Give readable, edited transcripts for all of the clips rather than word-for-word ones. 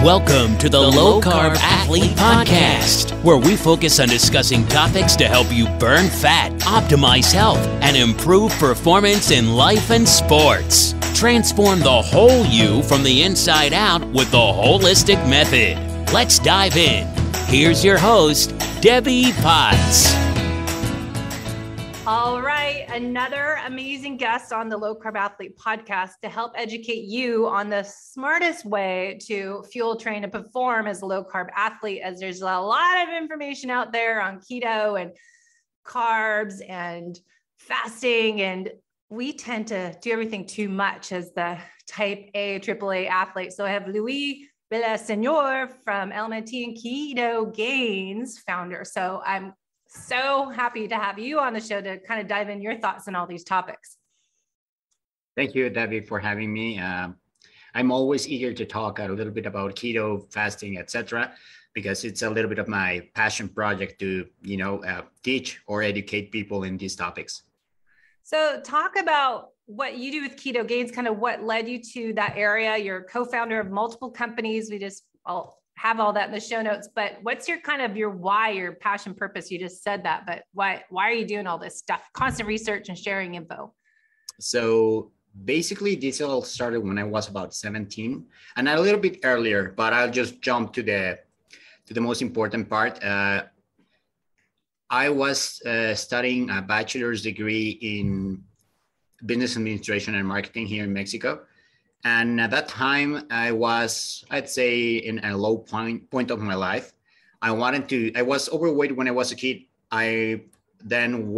Welcome to the Low Carb Athlete Podcast, where we focus on discussing topics to help you burn fat, optimize health, and improve performance in life and sports. Transform the whole you from the inside out with the holistic method. Let's dive in. Here's your host, Debbie Potts. All right, another amazing guest on the Low Carb Athlete Podcast to help educate you on the smartest way to fuel, train, and perform as a low carb athlete, as there's a lot of information out there on keto and carbs and fasting, and we tend to do everything too much as the type A, AAA athlete. So I have Villasenor from LMNT and KetoGains founder. So I'm so happy to have you on the show to kind of dive in your thoughts on all these topics. Thank you, Debbie, for having me. I'm always eager to talk a little bit about keto, fasting, etc., because it's a little bit of my passion project to, teach or educate people in these topics. So talk about what you do with KetoGains, kind of what led you to that area. You're a co-founder of multiple companies. I'll have all that in the show notes, but what's your why, your passion, purpose? You just said that, but why are you doing all this stuff? Constant research and sharing info. So basically this all started when I was about 17 and a little bit earlier, but I'll just jump to the most important part. I was studying a bachelor's degree in business administration and marketing here in Mexico. And at that time, I was, I'd say, in a low point of my life. I was overweight when I was a kid. I then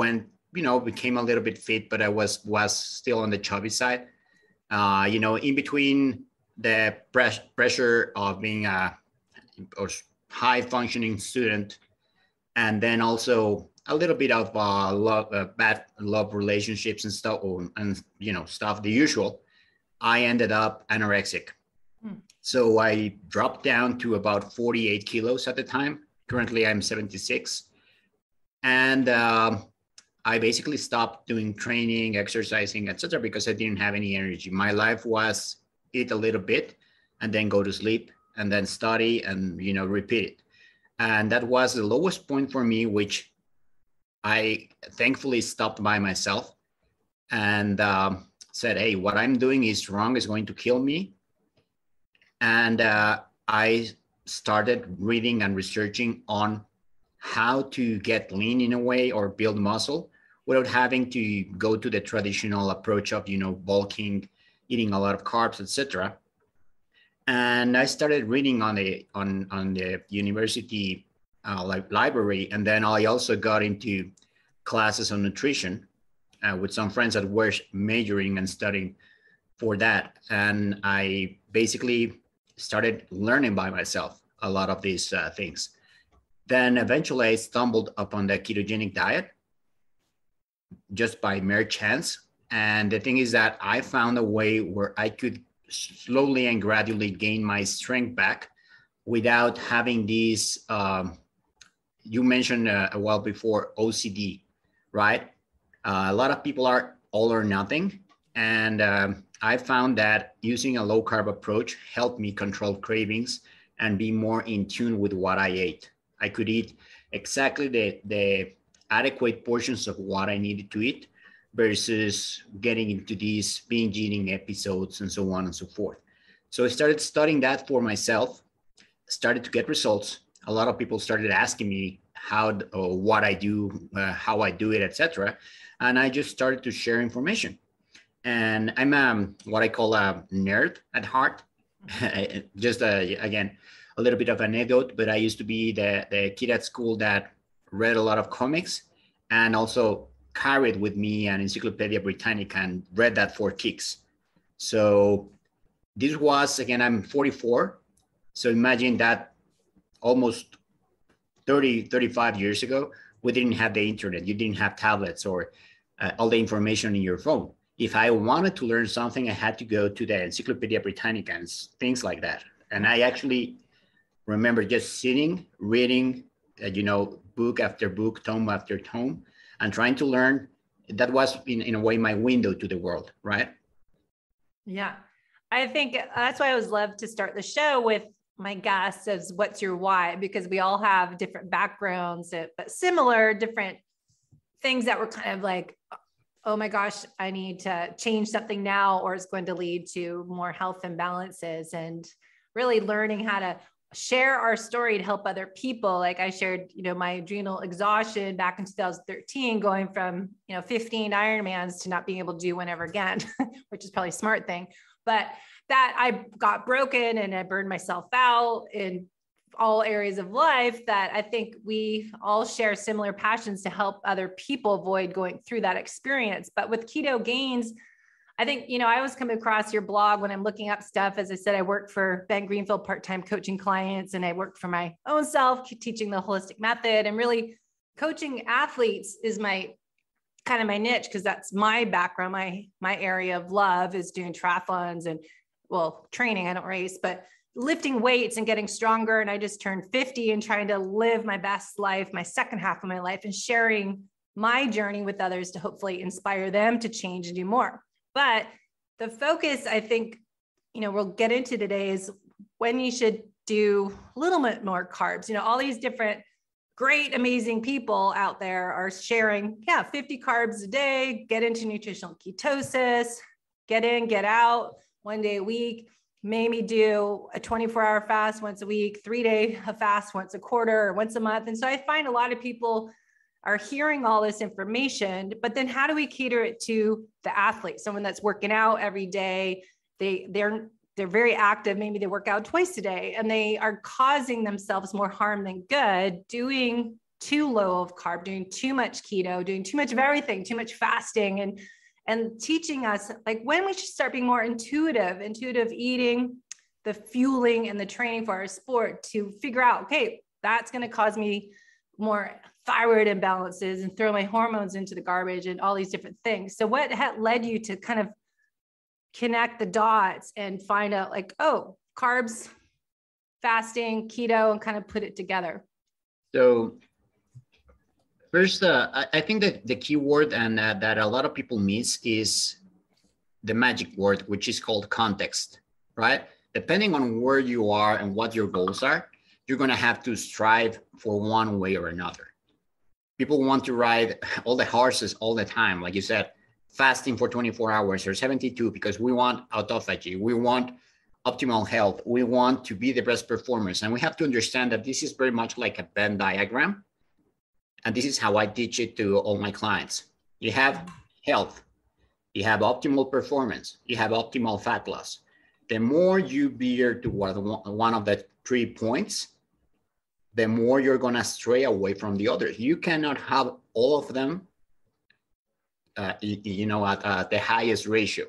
became a little bit fit, but I was still on the chubby side. In between the pressure of being a high functioning student, and then also a little bit of bad love relationships and stuff, stuff, the usual. I ended up anorexic. So I dropped down to about 48 kilos at the time. Currently, I'm 76. And I basically stopped doing training, exercising, etc., because I didn't have any energy. My life was eat a little bit and then go to sleep and then study and, repeat it. And that was the lowest point for me, which I thankfully stopped by myself and said, hey, what I'm doing is wrong, is going to kill me. And I started reading and researching on how to get lean in a way or build muscle without having to go to the traditional approach of, bulking, eating a lot of carbs, etc. And I started reading on the university library. And then I also got into classes on nutrition with some friends that were majoring and studying for that. And I basically started learning by myself a lot of these things. Then eventually I stumbled upon the ketogenic diet just by mere chance. And the thing is that I found a way where I could slowly and gradually gain my strength back without having these, you mentioned a while before, OCD, right? A lot of people are all or nothing. And I found that using a low carb approach helped me control cravings and be more in tune with what I ate. I could eat exactly the adequate portions of what I needed to eat versus getting into these binge eating episodes and so on and so forth. So I started studying that for myself, started to get results. A lot of people started asking me what I do, how I do it, etc. And I just started to share information. And I'm what I call a nerd at heart. Just again, a little bit of an anecdote, but I used to be the kid at school that read a lot of comics and also carried with me an Encyclopedia Britannica and read that for kicks. So this was, again, I'm 44. So imagine that almost 35 years ago, we didn't have the internet. You didn't have tablets or all the information in your phone. If I wanted to learn something, I had to go to the Encyclopedia Britannica and things like that. And I actually remember just sitting, reading, book after book, tome after tome, and trying to learn. That was, in a way, my window to the world, right? Yeah. I think that's why I always love to start the show with my guests is what's your why? Because we all have different backgrounds, but similar, different things that were kind of like, oh my gosh, I need to change something now, or it's going to lead to more health imbalances, and really learning how to share our story to help other people. Like I shared, my adrenal exhaustion back in 2013, going from, 15 Ironmans to not being able to do one ever again, which is probably a smart thing. But that I got broken and I burned myself out in all areas of life, that I think we all share similar passions to help other people avoid going through that experience. But with KetoGains, I think, I always come across your blog when I'm looking up stuff. As I said, I work for Ben Greenfield part-time coaching clients, and I work for my own self, teaching the holistic method, and really coaching athletes is my kind of my niche, because that's my background. My area of love is doing triathlons and, well, training. I don't race, but lifting weights and getting stronger. And I just turned 50 and trying to live my best life, my second half of my life, and sharing my journey with others to hopefully inspire them to change and do more. But the focus, I think, we'll get into today is when you should do a little bit more carbs. All these different great, amazing people out there are sharing, 50 carbs a day, get into nutritional ketosis, get in, get out, 1 day a week, maybe do a 24-hour fast once a week, 3-day fast once a quarter or once a month. And so I find a lot of people are hearing all this information, but then how do we cater it to the athlete? Someone that's working out every day, they're very active. Maybe they work out twice a day, and they are causing themselves more harm than good, doing too low of carb, doing too much keto, doing too much of everything, too much fasting, and teaching us like when we should start being more intuitive eating, the fueling and the training for our sport to figure out, okay, that's going to cause me more thyroid imbalances and throw my hormones into the garbage and all these different things. So what led you to kind of connect the dots and find out like, oh, carbs, fasting, keto, and kind of put it together? So first, I think that the key word and that a lot of people miss is the magic word, which is called context, right? Depending on where you are and what your goals are, you're going to have to strive for one way or another. People want to ride all the horses all the time. Like you said, fasting for 24 hours or 72, because we want autophagy. We want optimal health. We want to be the best performers. And we have to understand that this is very much like a Venn diagram. And this is how I teach it to all my clients. You have health, you have optimal performance, you have optimal fat loss. The more you veer toward one of the 3 points, the more you're going to stray away from the others. You cannot have all of them, at the highest ratio.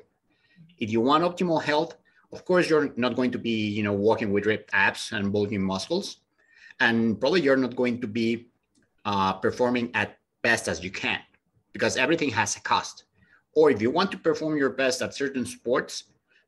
If you want optimal health, of course, you're not going to be, walking with ripped abs and bulging muscles. And probably you're not going to be performing at best as you can, because everything has a cost. Or if you want to perform your best at certain sports,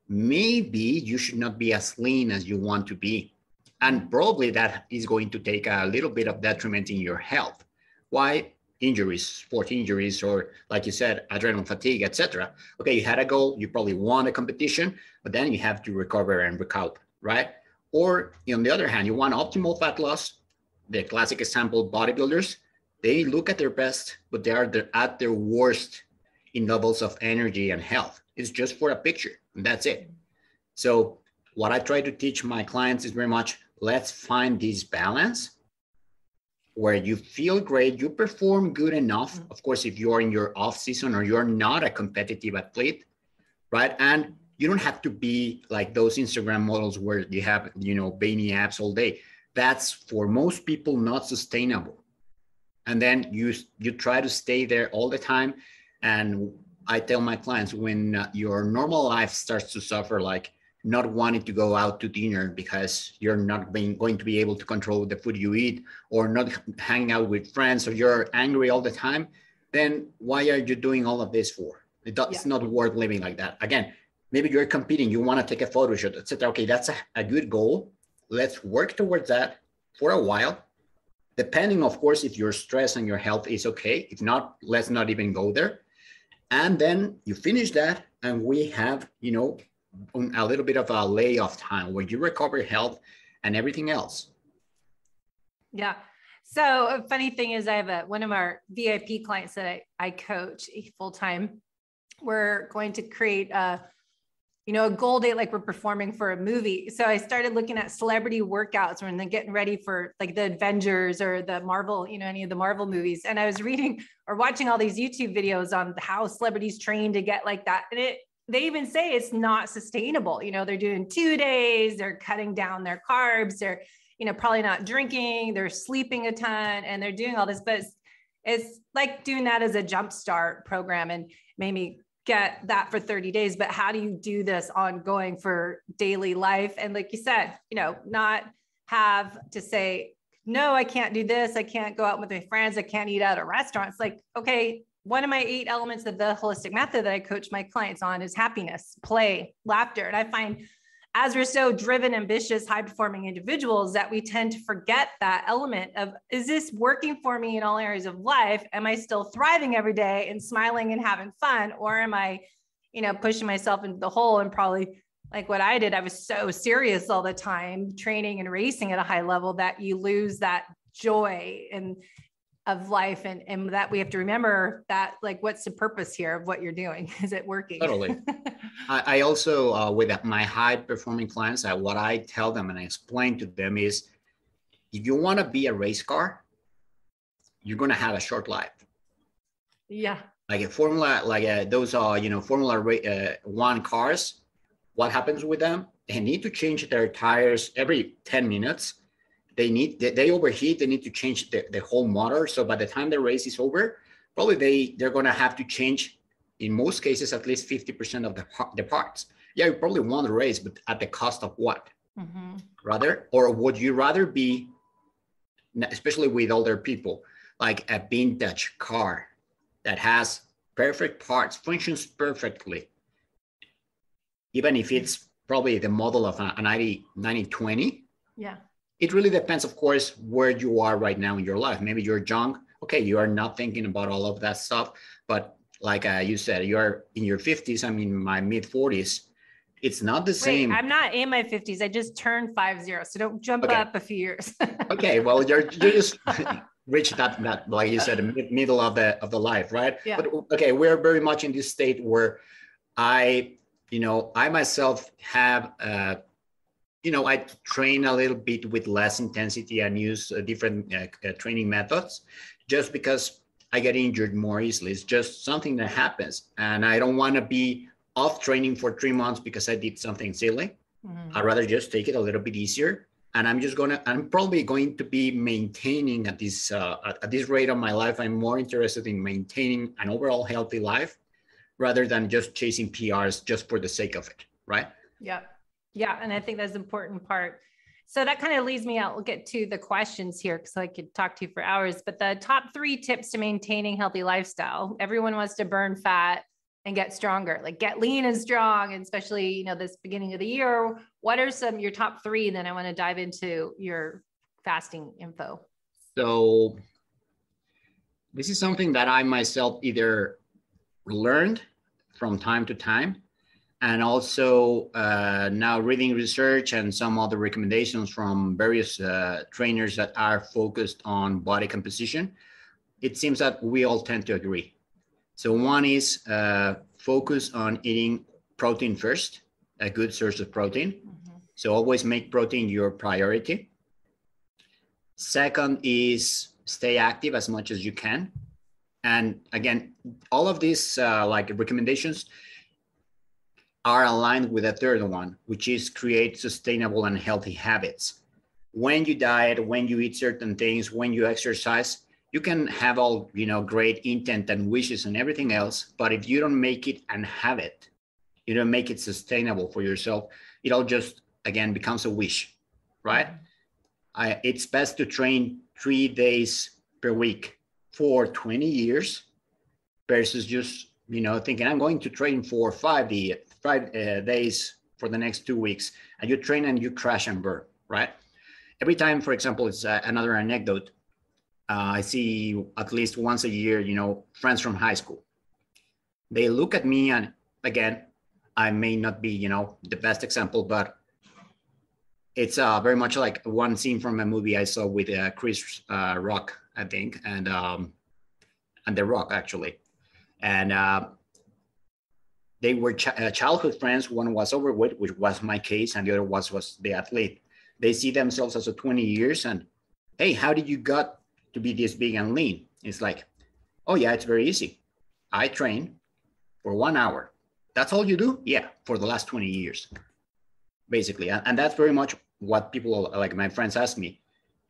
maybe you should not be as lean as you want to be. And probably that is going to take a little bit of detriment in your health. Why? Injuries, sport injuries, or like you said, adrenal fatigue, etc. Okay, you had a goal, you probably won a competition, but then you have to recover and recoup, right? Or on the other hand, you want optimal fat loss. The classic example, bodybuilders, they look at their best, but they are at their worst in levels of energy and health. It's just for a picture, and that's it. So what I try to teach my clients is very much, let's find this balance where you feel great, you perform good enough. Of course, if you're in your off season or you're not a competitive athlete, right? And you don't have to be like those Instagram models where you have, veiny abs all day. That's for most people not sustainable. And then you try to stay there all the time. And I tell my clients, when your normal life starts to suffer, like not wanting to go out to dinner because you're not going to be able to control the food you eat, or not hanging out with friends, or you're angry all the time, then why are you doing all of this for? It's not worth living like that. Again, maybe you're competing, you want to take a photo shoot, etc. Okay, that's a good goal. Let's work towards that for a while. Depending, of course, if your stress and your health is okay. If not, let's not even go there. And then you finish that, and we have, a little bit of a layoff time where you recover health and everything else. Yeah. So a funny thing is I have one of our VIP clients that I coach full time. We're going to create a goal date, like we're performing for a movie. So I started looking at celebrity workouts when they're getting ready for like the Avengers or the Marvel, any of the Marvel movies. And I was reading or watching all these YouTube videos on how celebrities train to get like that. And they even say it's not sustainable. They're doing 2 days, they're cutting down their carbs, they're, probably not drinking, they're sleeping a ton, and they're doing all this, but it's like doing that as a jumpstart program and maybe get that for 30 days. But how do you do this ongoing for daily life? And like you said, not have to say, no, I can't do this. I can't go out with my friends. I can't eat at a restaurant. It's like, okay, one of my 8 elements of the holistic method that I coach my clients on is happiness, play, laughter. And I find as we're so driven, ambitious, high performing individuals that we tend to forget that element of, is this working for me in all areas of life? Am I still thriving every day and smiling and having fun? Or am I, pushing myself into the hole? And probably like what I did, I was so serious all the time, training and racing at a high level, that you lose that joy of life. And that we have to remember that, like, what's the purpose here of what you're doing? Is it working? Totally. I also, with my high performing clients, what I tell them and I explain to them is, if you want to be a race car, you're going to have a short life. Yeah. Like those Formula One cars, what happens with them? They need to change their tires every 10 minutes. They overheat. They need to change the whole motor. So by the time the race is over, probably they're going to have to change, in most cases, at least 50% of the parts. Yeah, you probably won the race, but at the cost of what? Mm-hmm. Would you rather be, especially with older people, like a vintage car that has perfect parts, functions perfectly, even if it's probably the model of a 9020? Yeah. It really depends, of course, where you are right now in your life. Maybe you're young. Okay, you are not thinking about all of that stuff. But like you said, you're in your 50s. I'm in my mid 40s. It's not the same. I'm not in my 50s. I just turned 50. So don't jump up a few years. Okay, well, you're just reached that, like you said, middle of the life, right? Yeah. But okay, we're very much in this state where I myself have I train a little bit with less intensity and use different training methods, just because I get injured more easily. It's just something that happens. And I don't want to be off training for 3 months because I did something silly. Mm-hmm. I'd rather just take it a little bit easier. And I'm probably going to be maintaining at this rate of my life. I'm more interested in maintaining an overall healthy life rather than just chasing PRs just for the sake of it, right? Yeah. Yeah. And I think that's an important part. So that kind of leads me out. We'll get to the questions here because I could talk to you for hours, but the top 3 tips to maintaining healthy lifestyle. Everyone wants to burn fat and get stronger, like get lean and strong, and especially, this beginning of the year. What are your top 3? Then I want to dive into your fasting info. So this is something that I myself either learned from time to time, and also now reading research and some other recommendations from various trainers that are focused on body composition. It seems that we all tend to agree. So one is focus on eating protein first, a good source of protein. Mm-hmm. So always make protein your priority. Second is stay active as much as you can. And again, all of these recommendations are aligned with a third one, which is create sustainable and healthy habits. When you diet, when you eat certain things, when you exercise, you can have all, great intent and wishes and everything else, but if you don't make it and have it, you don't make it sustainable for yourself, it all just, again, becomes a wish, right? It's best to train 3 days per week for 20 years versus just, thinking I'm going to train for 5 days for the next 2 weeks, and you train and you crash and burn, right? Every time, for example, it's another anecdote. I see at least once a year, friends from high school. They look at me, and again, I may not be, the best example, but It's very much like one scene from a movie I saw with Chris Rock, I think, and The Rock actually, and they were childhood friends. One was overweight, which was my case, and the other was the athlete. They see themselves as a 20 years, and hey, how did you got to be this big and lean? It's like, oh yeah, it's very easy. I train for 1 hour. That's all you do? Yeah, for the last 20 years, basically. And that's very much what people like my friends ask me,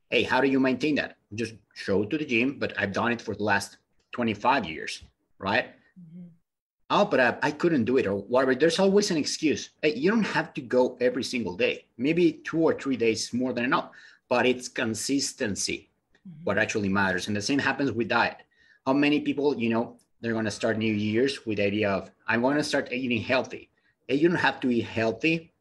hey, how do you maintain that? Just show to the gym, but I've done it for the last 25 years, right? Mm-hmm. Oh, but I couldn't do it or whatever. There's always an excuse. Hey, you don't have to go every single day. Maybe 2 or 3 days is more than enough, but it's consistency, what actually matters. And the same happens with diet. How many people, they're going to start New Year's with the idea of, I'm going to start eating healthy. And you don't have to eat healthy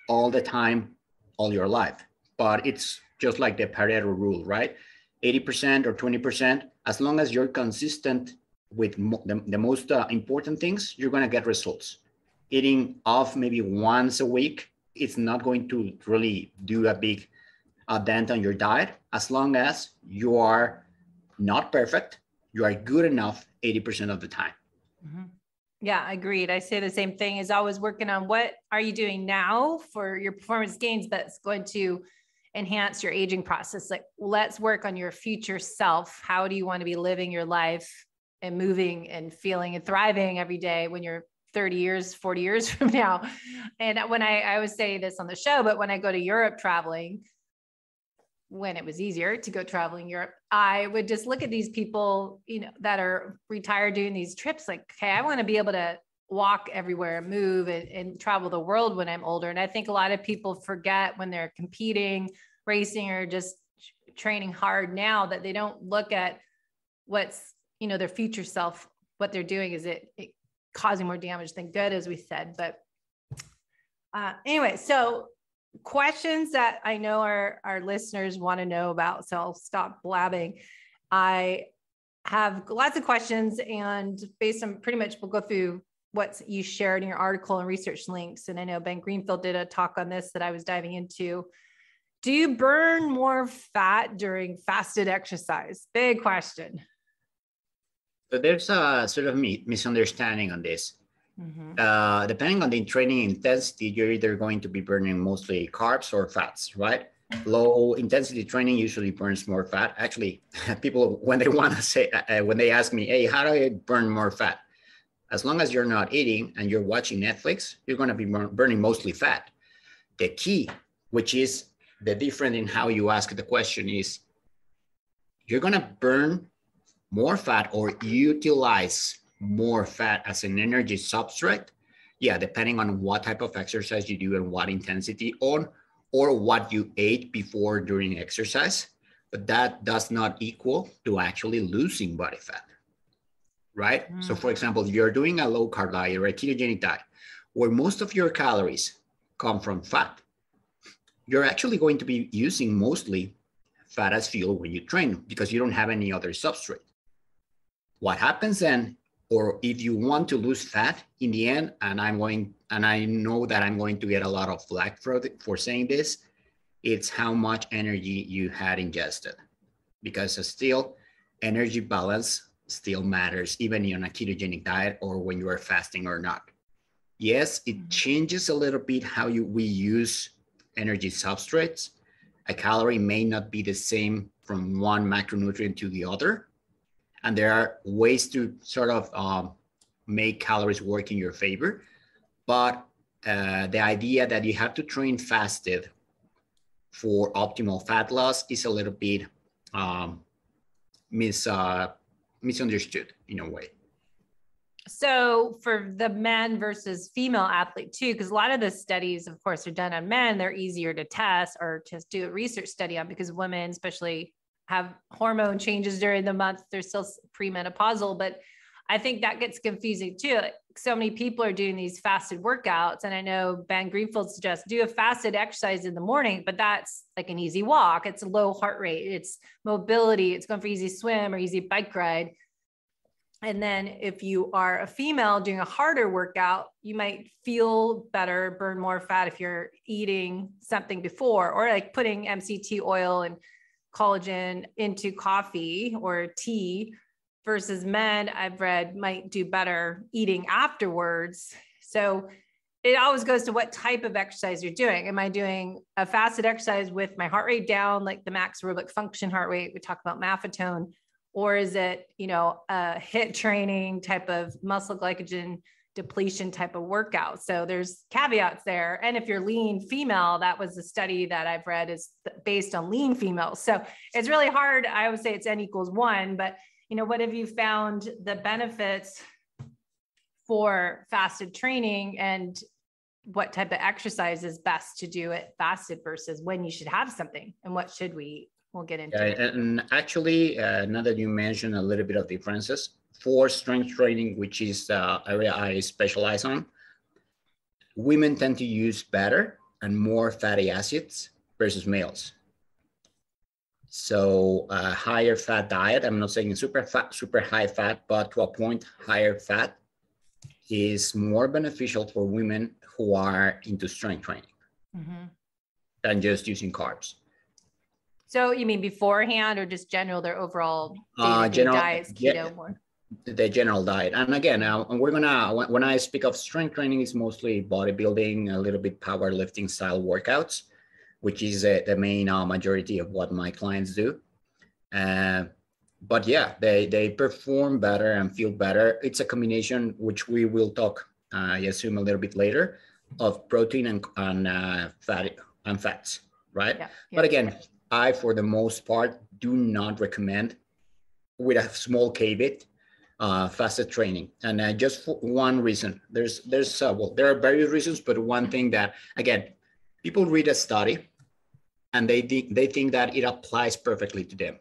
all the time, all your life, but it's just like the Pareto rule, right? 80% or 20%, as long as you're consistent with the most important things, you're going to get results. Eating off maybe once a week, it's not going to really do a big dent on your diet, as long as you are not perfect, you are good enough 80% of the time. Mm-hmm. Yeah, agreed. I say the same thing, is always working on what are you doing now for your performance gains that's going to enhance your aging process. Like, let's work on your future self. How do you want to be living your life and moving and feeling and thriving every day when you're 30 years, 40 years from now? And when I always say this on the show, but when I go to Europe traveling, when it was easier to go traveling Europe, I would just look at these people, that are retired doing these trips. Like, okay, I want to be able to walk everywhere, move and travel the world when I'm older. And I think a lot of people forget when they're competing, racing, or just training hard now, that they don't look at what's, their future self, what they're doing. Is it causing more damage than good, as we said. But anyway, so questions that I know our listeners want to know about. So I'll stop blabbing. I have lots of questions, and based on pretty much, we'll go through what you shared in your article and research links. And I know Ben Greenfield did a talk on this that I was diving into. Do you burn more fat during fasted exercise? Big question. So there's a sort of misunderstanding on this. Mm-hmm. Depending on the training intensity, you're either going to be burning mostly carbs or fats, right? Low intensity training usually burns more fat. Actually, people, when they want to say, when they ask me, hey, how do I burn more fat? As long as you're not eating and you're watching Netflix, you're going to be burning mostly fat. The key, which is the difference in how you ask the question, is you're going to burn more fat or utilize more fat as an energy substrate. Yeah, depending on what type of exercise you do and what intensity or what you ate before during exercise. But that does not equal to actually losing body fat, right? Mm. So for example, if you're doing a low carb diet or a ketogenic diet, where most of your calories come from fat, you're actually going to be using mostly fat as fuel when you train because you don't have any other substrate. What happens then, or if you want to lose fat in the end, and I know that I'm going to get a lot of flack for saying this, it's how much energy you had ingested, because still energy balance still matters, even in a ketogenic diet or when you are fasting or not. Yes, it changes a little bit how we use energy substrates. A calorie may not be the same from one macronutrient to the other. And there are ways to sort of make calories work in your favor. But the idea that you have to train fasted for optimal fat loss is a little bit misunderstood in a way. So for the men versus female athlete too, because a lot of the studies, of course, are done on men, they're easier to test or just do a research study on, because women especially have hormone changes during the month. They're still premenopausal, but I think that gets confusing too. Like, so many people are doing these fasted workouts. And I know Ben Greenfield suggests do a fasted exercise in the morning, but that's like an easy walk. It's a low heart rate. It's mobility. It's going for easy swim or easy bike ride. And then if you are a female doing a harder workout, you might feel better, burn more fat if you're eating something before, or like putting MCT oil and collagen into coffee or tea, versus men, I've read, might do better eating afterwards. So it always goes to what type of exercise you're doing. Am I doing a fasted exercise with my heart rate down, like the max aerobic function heart rate? We talk about maffetone. Or is it, a HIIT training type of muscle glycogen depletion type of workout? So there's caveats there. And if you're lean female, that was a study that I've read is based on lean females. So it's really hard. I would say it's N equals 1, but what have you found the benefits for fasted training, and what type of exercise is best to do it fasted versus when you should have something, and what should we eat? We'll get into it. And actually, now that you mentioned a little bit of differences, for strength training, which is the area I specialize on, women tend to use better and more fatty acids versus males. So a higher fat diet, I'm not saying super fat, super high fat, but to a point, higher fat is more beneficial for women who are into strength training than just using carbs. So you mean beforehand, or just general, their overall general diets, keto more? The general diet. And again, we're gonna, when I speak of strength training, it's mostly bodybuilding, a little bit powerlifting style workouts, which is the main majority of what my clients do. But yeah, they perform better and feel better. It's a combination, which we will talk, I assume, a little bit later, of protein and fats, right? Yeah. But again, I, for the most part, do not recommend, with a small caveat, fasted training. And just for one reason, there are various reasons, but one thing that, again, people read a study and they think that it applies perfectly to them.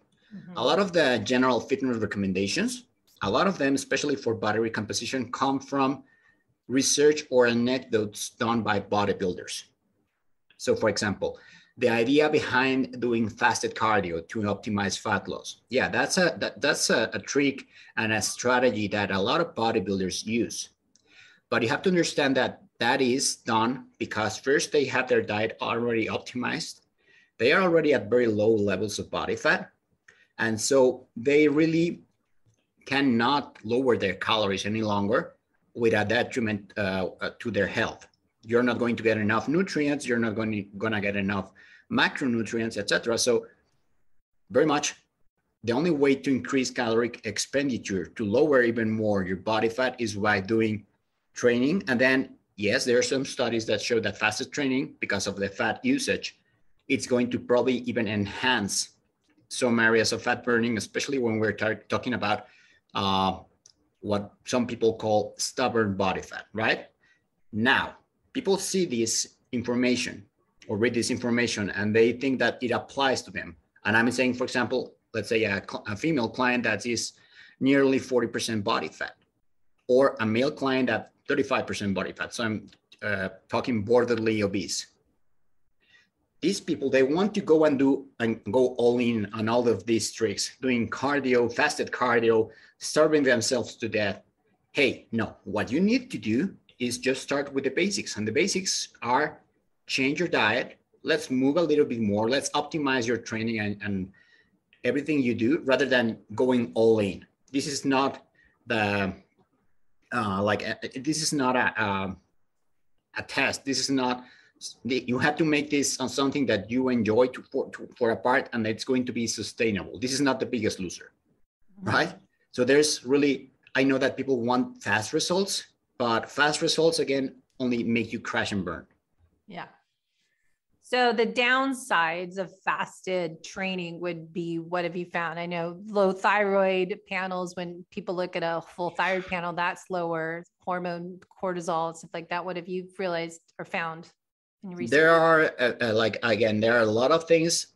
A lot of the general fitness recommendations, a lot of them, especially for body recomposition, come from research or anecdotes done by bodybuilders. So for example, the idea behind doing fasted cardio to optimize fat loss. Yeah, that's a trick and a strategy that a lot of bodybuilders use. But you have to understand that that is done because first, they have their diet already optimized. They are already at very low levels of body fat. And so they really cannot lower their calories any longer without detriment to their health. You're not going to get enough nutrients. You're not going to get enough macronutrients, etc. So very much the only way to increase caloric expenditure, to lower even more your body fat, is by doing training. And then, yes, there are some studies that show that fasted training, because of the fat usage, it's going to probably even enhance some areas of fat burning, especially when we're talking about what some people call stubborn body fat, right? Now, people see this information or read this information and they think that it applies to them. And I'm saying, for example, let's say a female client that is nearly 40% body fat, or a male client at 35% body fat. So I'm talking borderline obese. These people, they want to go and go all in on all of these tricks, doing cardio, fasted cardio, starving themselves to death. Hey, no, what you need to do is just start with the basics. And the basics are change your diet. Let's move a little bit more. Let's optimize your training and everything you do, rather than going all in. This is not the, this is not a test. This is not, you have to make this on something that you enjoy for a part, and it's going to be sustainable. This is not The Biggest Loser, right? So there's really, I know that people want fast results, but fast results, again, only make you crash and burn. Yeah. So the downsides of fasted training would be, what have you found? I know low thyroid panels, when people look at a full thyroid panel, that's lower hormone, cortisol, stuff like that. What have you realized or found in research? There are, again, there are a lot of things.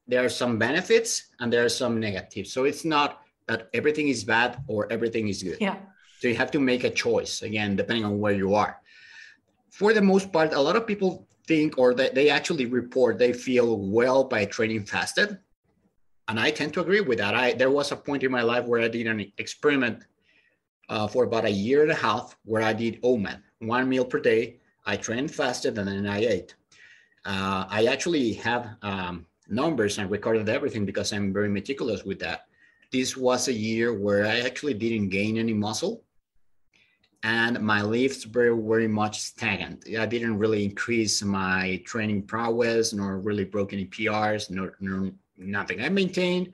There are some benefits and there are some negatives. So it's not that everything is bad or everything is good. Yeah. So you have to make a choice, again, depending on where you are. For the most part, a lot of people think, or they actually report, they feel well by training fasted. And I tend to agree with that. There was a point in my life where I did an experiment for about a year and a half, where I did OMAD, 1 meal per day. I trained, fasted, and then I ate. I actually have numbers and recorded everything because I'm very meticulous with that. This was a year where I actually didn't gain any muscle, and my lifts were very much stagnant. I didn't really increase my training prowess, nor really broke any PRs, nor nothing. I maintained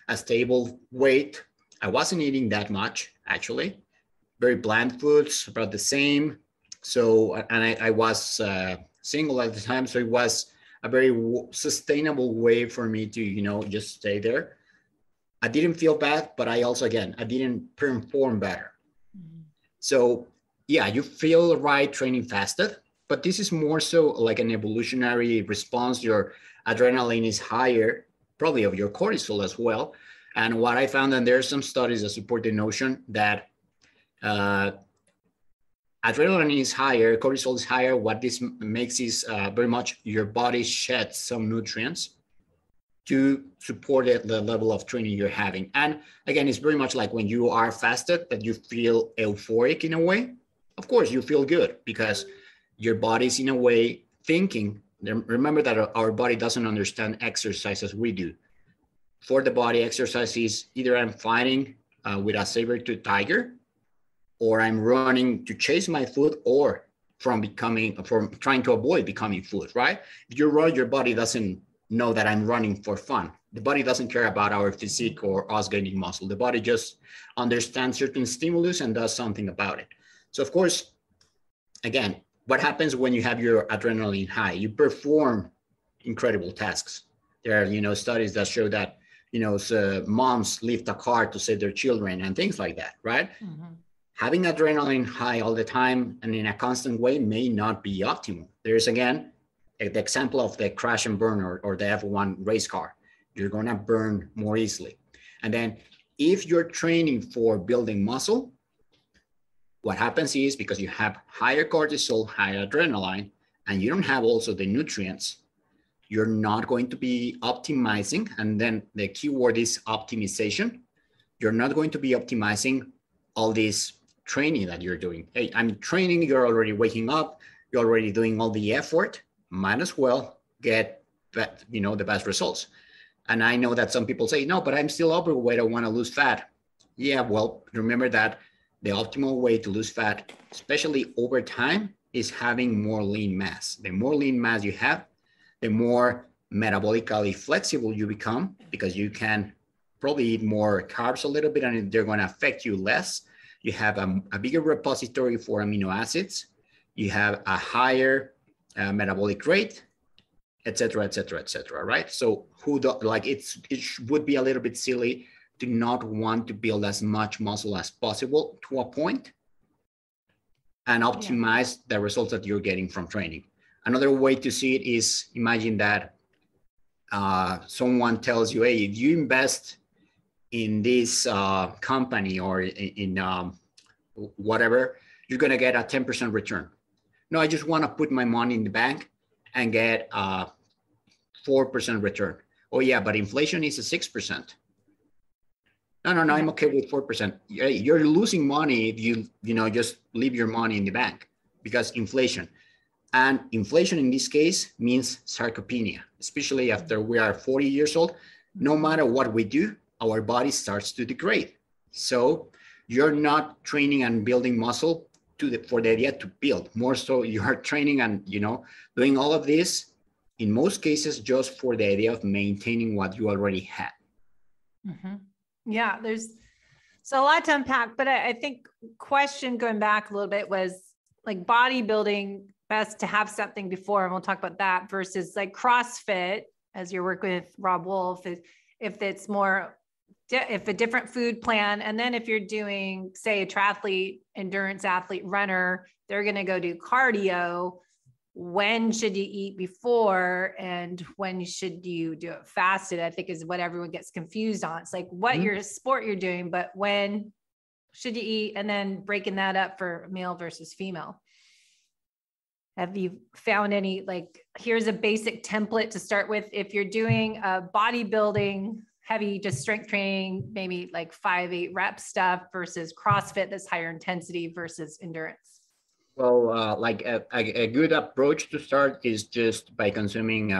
a stable weight. I wasn't eating that much, actually. Very bland foods, about the same. So, and I was single at the time, so it was a very sustainable way for me to, just stay there. I didn't feel bad, but I also, again, I didn't perform better. So yeah, you feel right training fasted, but this is more so like an evolutionary response. Your adrenaline is higher, probably of your cortisol as well. And what I found, and there are some studies that support the notion that adrenaline is higher, cortisol is higher. What this makes is very much your body sheds some nutrients to support the level of training you're having. And again, it's very much like when you are fasted that you feel euphoric in a way. Of course, you feel good because your body's in a way thinking. Remember that our body doesn't understand exercise as we do. For the body, exercise is either I'm fighting with a saber-tooth tiger, or I'm running to chase my food, or from trying to avoid becoming food, right? If you run, your body doesn't know that I'm running for fun. The body doesn't care about our physique or us gaining muscle. The body just understands certain stimulus and does something about it. So of course, again, what happens when you have your adrenaline high? You perform incredible tasks. There are, studies that show that, so moms lift a car to save their children and things like that, right? Mm-hmm. Having adrenaline high all the time and in a constant way may not be optimal. There's, again, the example of the crash and burn or the F1 race car. You're going to burn more easily. And then if you're training for building muscle, what happens is, because you have higher cortisol, higher adrenaline, and you don't have also the nutrients, you're not going to be optimizing. And then the key word is optimization. You're not going to be optimizing all this training that you're doing. Hey, I'm training, you're already waking up, you're already doing all the effort, might as well get the best results. And I know that some people say, no, but I'm still overweight, I want to lose fat. Yeah, well, remember that the optimal way to lose fat, especially over time, is having more lean mass. The more lean mass you have, the more metabolically flexible you become, because you can probably eat more carbs a little bit and they're going to affect you less. You have a bigger repository for amino acids. You have a higher metabolic rate, et cetera, right? So it would be a little bit silly to not want to build as much muscle as possible to a point and optimize the results that you're getting from training. Another way to see it is, imagine that someone tells you, hey, if you invest in this company or in whatever, you're going to get a 10% return. No, I just want to put my money in the bank and get a 4% return. Oh yeah, but inflation is a 6%. No, I'm okay with 4%. You're losing money if you just leave your money in the bank, because inflation. And inflation in this case means sarcopenia, especially after we are 40 years old. No matter what we do, our body starts to degrade. So you're not training and building muscle for the idea to build. More so, you are training and doing all of this, in most cases, just for the idea of maintaining what you already had. Mm-hmm. Yeah, there's so a lot to unpack, but I think question going back a little bit was like bodybuilding, best to have something before, and we'll talk about that, versus like CrossFit, as you're working with Rob Wolf, if it's more, if a different food plan. And then if you're doing, say, a triathlete, endurance athlete, runner, they're going to go do cardio. When should you eat before and when should you do it fasted? I think is what everyone gets confused on. It's like what your sport you're doing, but when should you eat? And then breaking that up for male versus female. Have you found any, like, here's a basic template to start with if you're doing a bodybuilding, heavy, just strength training, maybe like 5-8 rep stuff versus CrossFit that's higher intensity versus endurance? Well, like a good approach to start is just by consuming,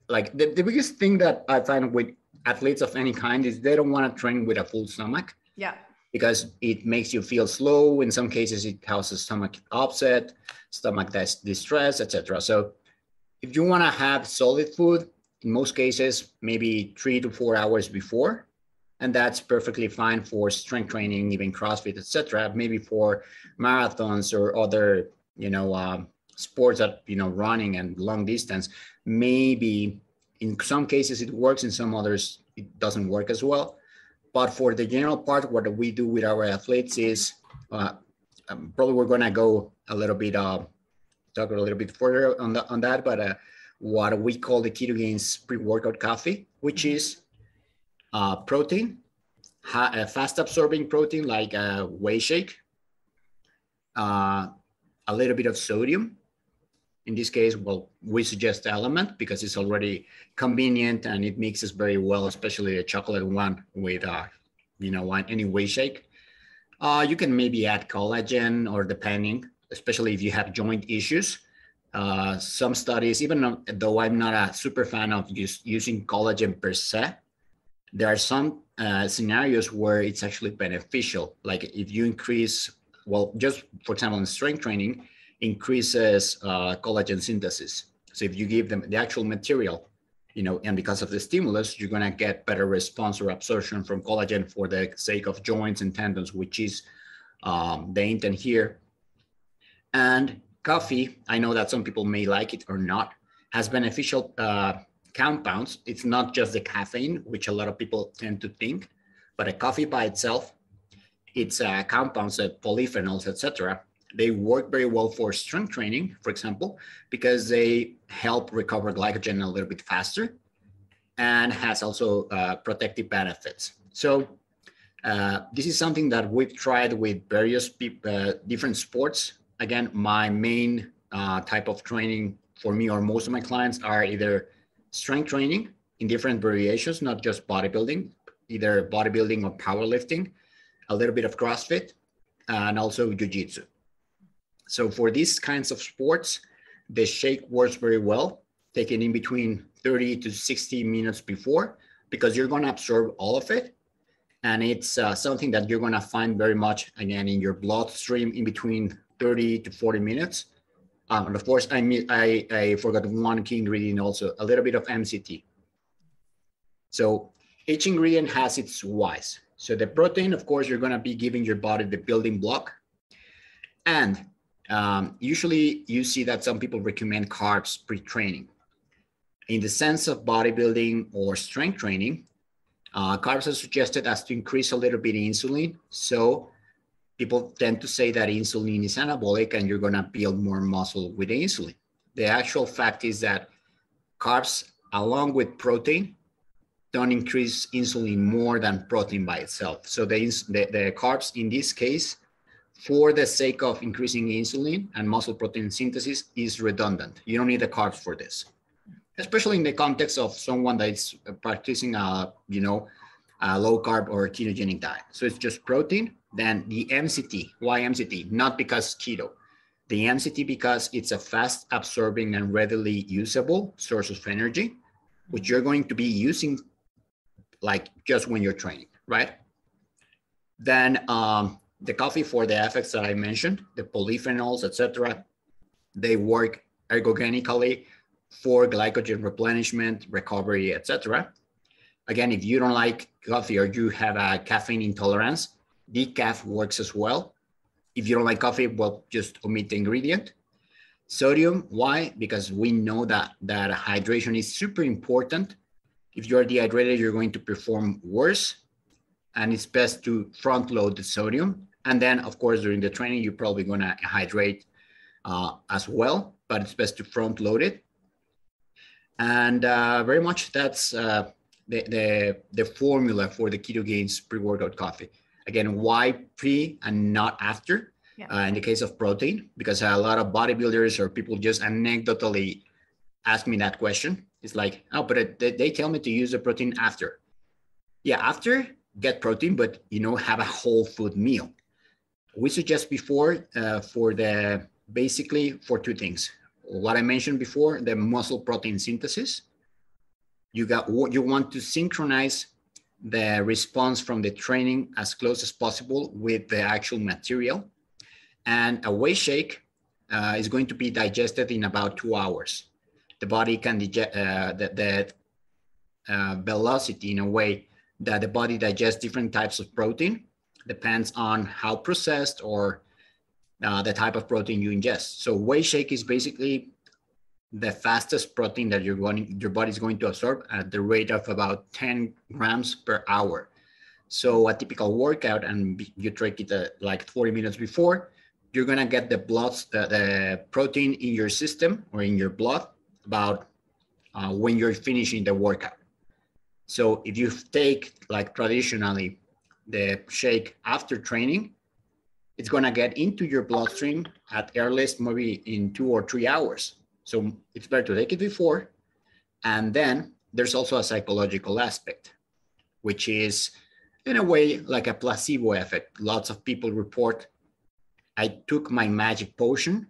like the biggest thing that I find with athletes of any kind is they don't want to train with a full stomach. Yeah. Because it makes you feel slow. In some cases, it causes stomach upset, stomach distress, etc. So if you want to have solid food, in most cases, maybe 3 to 4 hours before, and that's perfectly fine for strength training, even CrossFit, etc. Maybe for marathons or other, sports that, running and long distance, maybe in some cases it works, in some others it doesn't work as well. But for the general part, what we do with our athletes is probably we're going to go a little bit, talk a little bit further on that. But what we call the KetoGains pre-workout coffee, which is protein, fast absorbing protein like a whey shake, a little bit of sodium. In this case, well, we suggest Element because it's already convenient and it mixes very well, especially the chocolate one with, any whey shake. You can maybe add collagen or depending, especially if you have joint issues. Some studies, even though I'm not a super fan of using collagen per se, there are some scenarios where it's actually beneficial. Like if you increase, well, just for example, in strength training, increases collagen synthesis. So if you give them the actual material, and because of the stimulus, you're going to get better response or absorption from collagen for the sake of joints and tendons, which is the intent here. And coffee, I know that some people may like it or not, has beneficial compounds. It's not just the caffeine, which a lot of people tend to think, but a coffee by itself, it's compounds, polyphenols, etc. They work very well for strength training, for example, because they help recover glycogen a little bit faster and has also protective benefits. So this is something that we've tried with various different sports. Again, my main type of training for me or most of my clients are either strength training in different variations, not just bodybuilding, either bodybuilding or powerlifting, a little bit of CrossFit, and also jiu-jitsu. So for these kinds of sports, the shake works very well, taken in between 30 to 60 minutes before, because you're going to absorb all of it. And it's something that you're going to find very much, again, in your bloodstream in between 30 to 40 minutes. And of course, I forgot one key ingredient also, a little bit of MCT. So each ingredient has its whys. So the protein, of course, you're going to be giving your body the building block. And usually you see that some people recommend carbs pre-training. In the sense of bodybuilding or strength training, carbs are suggested as to increase a little bit of insulin. So people tend to say that insulin is anabolic and you're going to build more muscle with the insulin. The actual fact is that carbs, along with protein, don't increase insulin more than protein by itself. So the carbs in this case, for the sake of increasing insulin and muscle protein synthesis, is redundant. You don't need the carbs for this, especially in the context of someone that is practicing a low carb or ketogenic diet. So it's just protein. Then the MCT. Why MCT? Not because keto. The MCT because it's a fast absorbing and readily usable source of energy, which you're going to be using like just when you're training, right? Then the coffee for the effects that I mentioned, the polyphenols, etc., they work ergogenically for glycogen replenishment, recovery, etc. Again, if you don't like coffee or you have a caffeine intolerance, decaf works as well. If you don't like coffee, well, just omit the ingredient. Sodium, why? Because we know that hydration is super important. If you're dehydrated, you're going to perform worse, and it's best to front load the sodium. And then, of course, during the training, you're probably going to hydrate as well, but it's best to front load it. And very much that's the formula for the KetoGains pre-workout coffee. Again, why pre and not after? Yeah. In the case of protein, because a lot of bodybuilders or people just anecdotally ask me that question. It's like, oh, but they tell me to use the protein after. Yeah, after get protein, but have a whole food meal. We suggest before basically for two things. What I mentioned before, the muscle protein synthesis. You want to synchronize the response from the training as close as possible with the actual material. And a whey shake is going to be digested in about 2 hours. The body can digest the velocity in a way that the body digests different types of protein depends on how processed or the type of protein you ingest. So whey shake is basically the fastest protein that your body is going to absorb at the rate of about 10 grams per hour. So a typical workout, and you take it like 40 minutes before, you're gonna get the protein in your system or in your blood about when you're finishing the workout. So if you take like traditionally the shake after training, it's gonna get into your bloodstream at earliest maybe in 2 or 3 hours. So it's better to take it before. And then there's also a psychological aspect, which is in a way like a placebo effect. Lots of people report, I took my magic potion.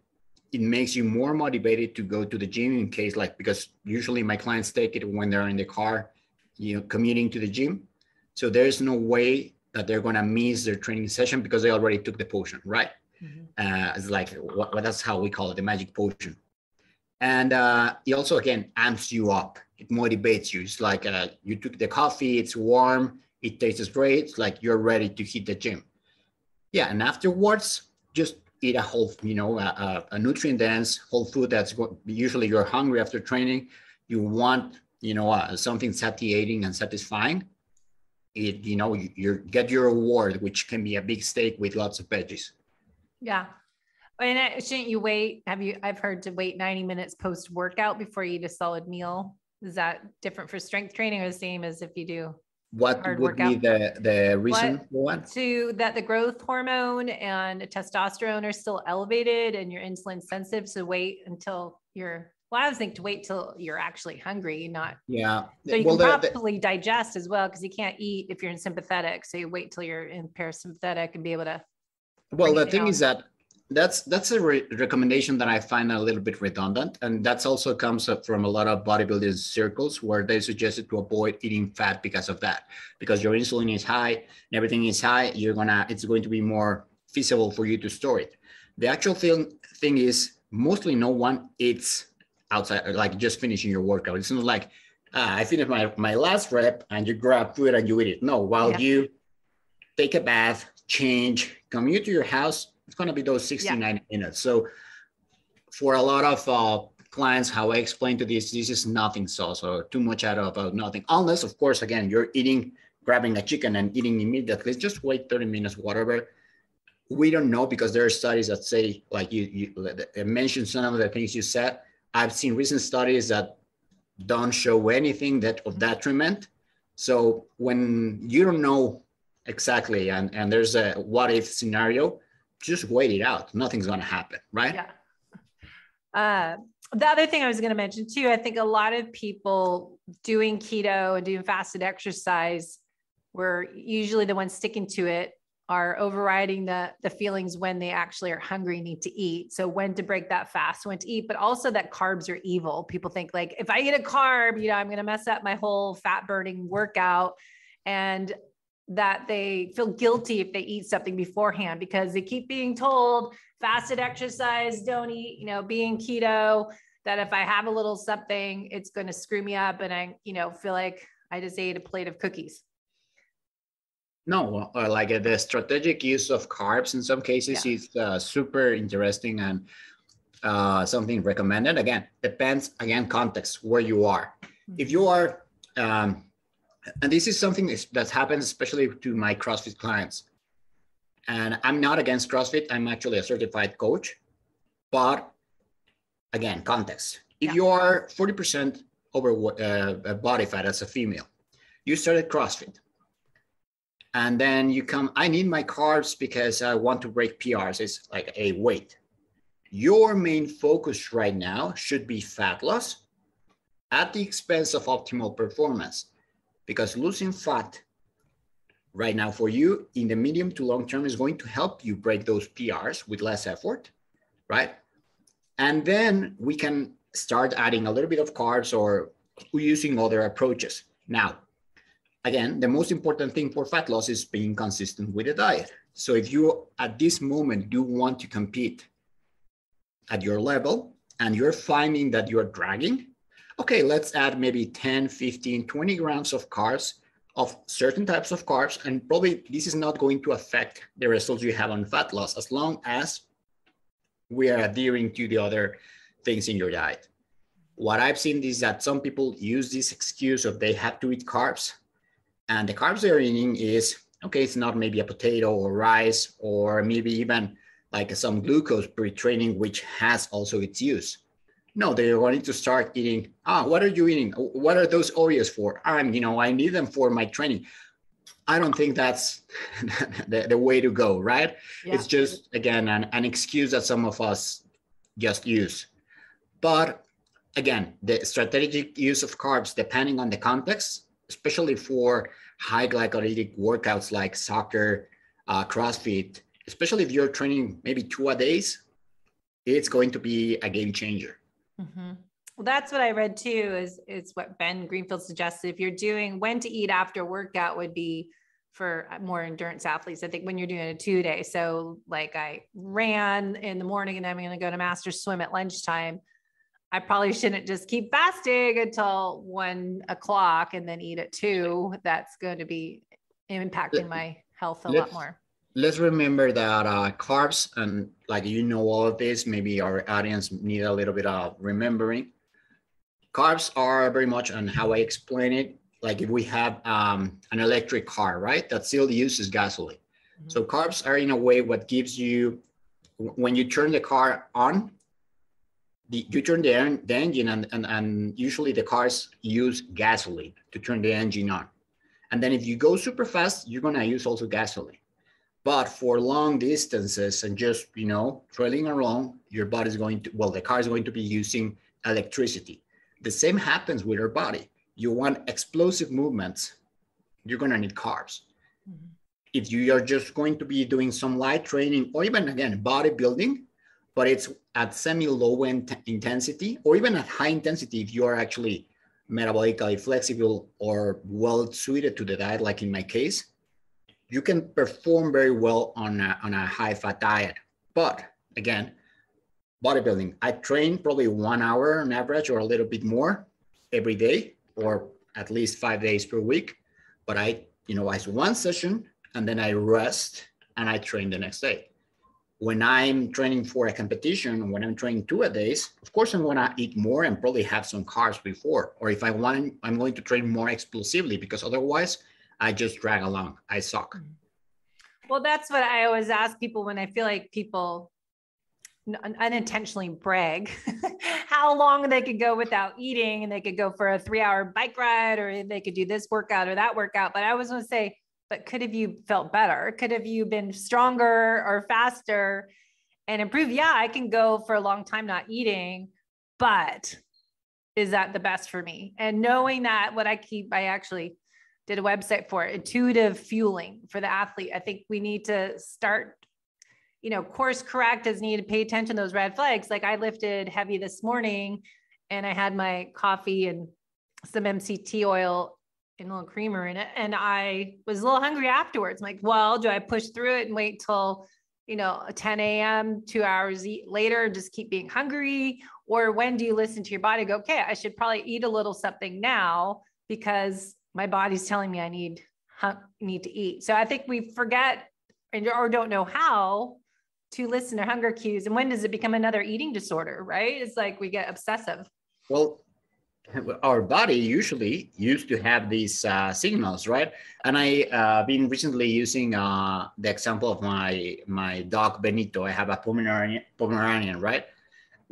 It makes you more motivated to go to the gym in case because usually my clients take it when they're in the car, commuting to the gym. So there's no way that they're going to miss their training session because they already took the potion, right? Mm-hmm. It's like, that's how we call it, the magic potion. And it also, again, amps you up. It motivates you. It's like you took the coffee, it's warm, it tastes great. It's like you're ready to hit the gym. Yeah, and afterwards, just eat a whole, a nutrient-dense whole food that's usually you're hungry after training. You want, something satiating and satisfying. You get your reward, which can be a big steak with lots of veggies. Yeah. And shouldn't you wait? I've heard to wait 90 minutes post-workout before you eat a solid meal. Is that different for strength training or the same as if you do what hard would workout? be the reason for what? To that the growth hormone and testosterone are still elevated and you're insulin sensitive. So wait until I was thinking to wait till you're actually hungry, not. Yeah. So you can properly digest as well, because you can't eat if you're in sympathetic. So you wait till you're in parasympathetic and be able to. Well, the thing is that that's a recommendation that I find a little bit redundant. And that's also comes up from a lot of bodybuilding circles where they suggested to avoid eating fat because of that, because your insulin is high and everything is high, it's going to be more feasible for you to store it. The actual thing is mostly no one eats outside, like just finishing your workout. It's not like I finished my last rep and you grab food and you eat it. No, while you take a bath, change, commute to your house, it's going to be those 69 minutes. So for a lot of clients, how I explain to this is nothing sauce or too much out of nothing. Unless, of course, again, you're grabbing a chicken and eating immediately. Just wait 30 minutes, whatever. We don't know, because there are studies that say, like you mentioned some of the things you said. I've seen recent studies that don't show anything of detriment. So when you don't know exactly, and there's a what if scenario, just wait it out. Nothing's going to happen, right? Yeah. The other thing I was going to mention too, I think a lot of people doing keto and doing fasted exercise, were usually the ones sticking to it, are overriding the feelings when they actually are hungry and need to eat. So when to break that fast, when to eat, but also that carbs are evil. People think like, if I eat a carb, I'm going to mess up my whole fat burning workout, and that they feel guilty if they eat something beforehand, because they keep being told fasted exercise, don't eat, being keto, that if I have a little something, it's going to screw me up. And I, feel like I just ate a plate of cookies. No, like the strategic use of carbs in some cases is super interesting and something recommended. Again, depends, context, where you are. Mm-hmm. If you are, and this is something that happens especially to my CrossFit clients. And I'm not against CrossFit. I'm actually a certified coach. But again, context. If you are 40% over body fat as a female, you started CrossFit. And then you come, I need my carbs because I want to break PRs. It's like a wait. Your main focus right now should be fat loss at the expense of optimal performance, because losing fat right now for you in the medium to long term is going to help you break those PRs with less effort, right? And then we can start adding a little bit of carbs or using other approaches. Now, again, the most important thing for fat loss is being consistent with the diet. So if you at this moment do want to compete at your level and you're finding that you're dragging, okay, let's add maybe 10, 15, 20 grams of carbs, of certain types of carbs. And probably this is not going to affect the results you have on fat loss as long as we are adhering to the other things in your diet. What I've seen is that some people use this excuse of they have to eat carbs, and the carbs they're eating is, okay, it's not maybe a potato or rice, or maybe even like some glucose pre-training, which has also its use. No, they're going to start eating, what are you eating? What are those Oreos for? I need them for my training. I don't think that's the way to go, right? Yeah. It's just, again, an excuse that some of us just use. But again, the strategic use of carbs, depending on the context, especially for high glycolytic workouts like soccer, CrossFit, especially if you're training maybe 2 a days, it's going to be a game changer. Mm-hmm. Well, that's what I read too, is what Ben Greenfield suggested. If you're doing when to eat after workout would be for more endurance athletes. I think when you're doing a 2-day. So like I ran in the morning and I'm going to go to master swim at lunchtime. I probably shouldn't just keep fasting until 1 o'clock and then eat at 2. That's going to be impacting my health a lot more. Let's remember that carbs, and like all of this, maybe our audience need a little bit of remembering. Carbs are very much on how I explain it. Like if we have an electric car, right, that still uses gasoline. Mm-hmm. So carbs are in a way what gives you, when you turn the car on, you turn the engine and usually the cars use gasoline to turn the engine on. And then if you go super fast, you're going to use also gasoline. But for long distances and just, trailing along, your body's the car is going to be using electricity. The same happens with our body. You want explosive movements, you're going to need carbs. Mm-hmm. If you are just going to be doing some light training or even, again, bodybuilding, but it's at semi-low intensity or even at high intensity, if you are actually metabolically flexible or well suited to the diet, like in my case, you can perform very well on a high-fat diet. But again, bodybuilding, I train probably 1 hour on average or a little bit more every day, or at least 5 days per week. But I one session and then I rest and I train the next day. When I'm training for a competition, when I'm training 2 a days, of course I'm gonna eat more and probably have some carbs before. Or if I want, I'm going to train more explosively, because otherwise I just drag along. I suck. Well, that's what I always ask people when I feel like people unintentionally brag how long they could go without eating, and they could go for a 3-hour bike ride, or they could do this workout or that workout. But I always want to say, but could have you felt better? Could have you been stronger or faster and improved? Yeah, I can go for a long time not eating, but is that the best for me? And knowing that, I actually did a website for it, intuitive fueling for the athlete. I think we need to start, course correct as needed, pay attention to those red flags. Like I lifted heavy this morning and I had my coffee and some MCT oil and a little creamer in it. And I was a little hungry afterwards. I'm like, well, do I push through it and wait till, 10 a.m., 2 hours later, just keep being hungry? Or when do you listen to your body, go, okay, I should probably eat a little something now because my body's telling me I need to eat. So I think we forget or don't know how to listen to hunger cues. And when does it become another eating disorder, right? It's like we get obsessive. Well, our body usually used to have these signals, right? And I been recently using the example of my dog Benito. I have a Pomeranian, right?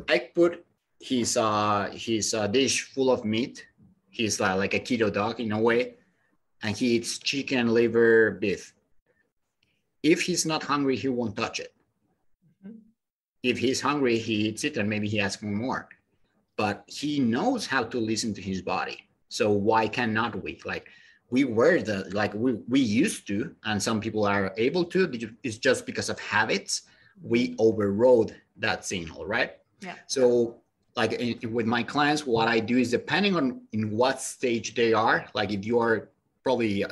I put his dish full of meat. He's like a keto dog in a way, and he eats chicken, liver, beef. If he's not hungry, he won't touch it. Mm-hmm. If he's hungry, he eats it, and maybe he asks for more. But he knows how to listen to his body. So why cannot we? Like we were we used to, and some people are able to, it's just because of habits, we overrode that signal, right? Yeah. So like with my clients, what I do is depending on in what stage they are, like if you are probably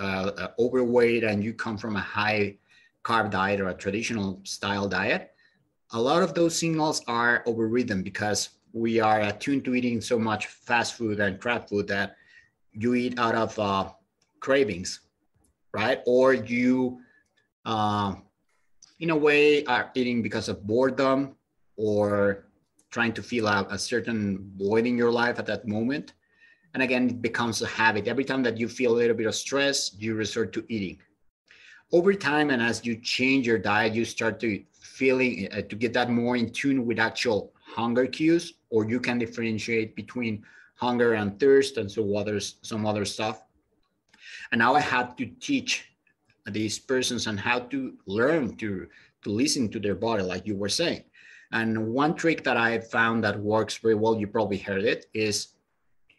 overweight and you come from a high carb diet or a traditional style diet, a lot of those signals are overridden because we are attuned to eating so much fast food and crap food that you eat out of cravings, right? Or you, in a way, are eating because of boredom or trying to fill out a certain void in your life at that moment. And again, it becomes a habit. Every time that you feel a little bit of stress, you resort to eating. Over time, and as you change your diet, you start to feeling to get that more in tune with actual hunger cues, or you can differentiate between hunger and thirst and some other stuff. And now I had to teach these persons on how to learn to listen to their body, like you were saying. And one trick that I found that works very well, you probably heard it, is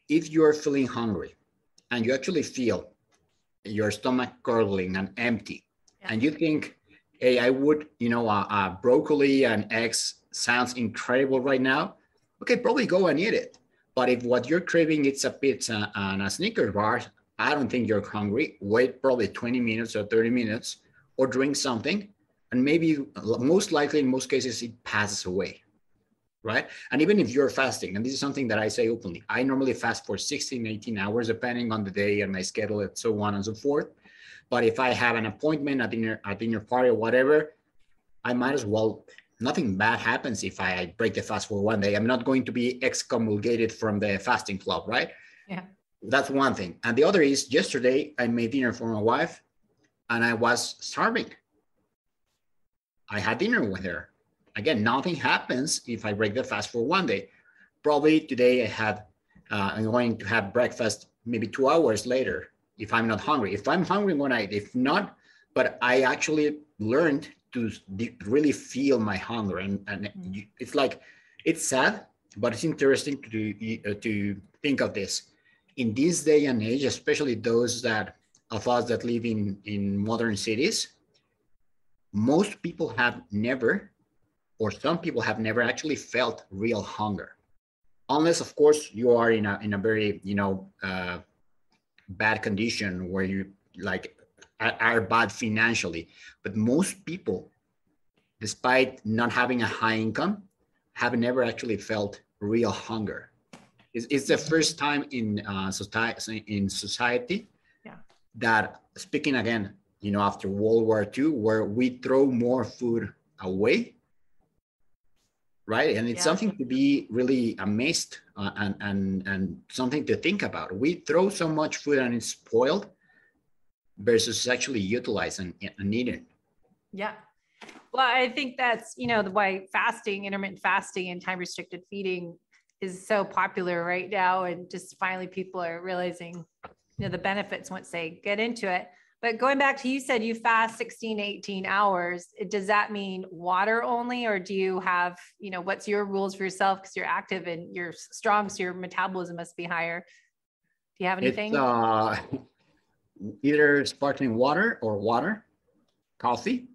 if you're feeling hungry and you actually feel your stomach gurgling and empty, and you think, hey, I would, broccoli and eggs sounds incredible right now. Okay, probably go and eat it. But if what you're craving is a pizza and a Snickers bar, I don't think you're hungry. Wait probably 20 minutes or 30 minutes or drink something. And maybe most likely in most cases, it passes away, right? And even if you're fasting, and this is something that I say openly, I normally fast for 16, 18 hours, depending on the day and my schedule and so on and so forth. But if I have an appointment, a dinner party or whatever, I might as well, nothing bad happens if I break the fast for one day. I'm not going to be excommunicated from the fasting club, right? Yeah. That's one thing. And the other is yesterday I made dinner for my wife and I was starving. I had dinner with her. Again, nothing happens if I break the fast for one day. Probably today I'm going to have breakfast maybe 2 hours later if I'm not hungry. If I'm hungry one night, if not, but I actually learned to really feel my hunger. And it's like, it's sad, but it's interesting to think of this. In this day and age, especially those of us that live in modern cities, most people have never, or some people have never actually felt real hunger. Unless, of course, you are in a very, bad condition where you are bad financially. But most people, despite not having a high income, have never actually felt real hunger. It's the first time in society that, speaking again, after World War II, where we throw more food away, right? And it's something to be really amazed and something to think about. We throw so much food and it's spoiled versus actually utilized and eaten. Yeah. Well, I think that's, why intermittent fasting and time restricted feeding is so popular right now. And just finally people are realizing, the benefits once they get into it. But going back to, you said you fast 16, 18 hours. Does that mean water only, or do you have, what's your rules for yourself? Because you're active and you're strong, so your metabolism must be higher. Do you have anything? It's either sparkling water or water, coffee,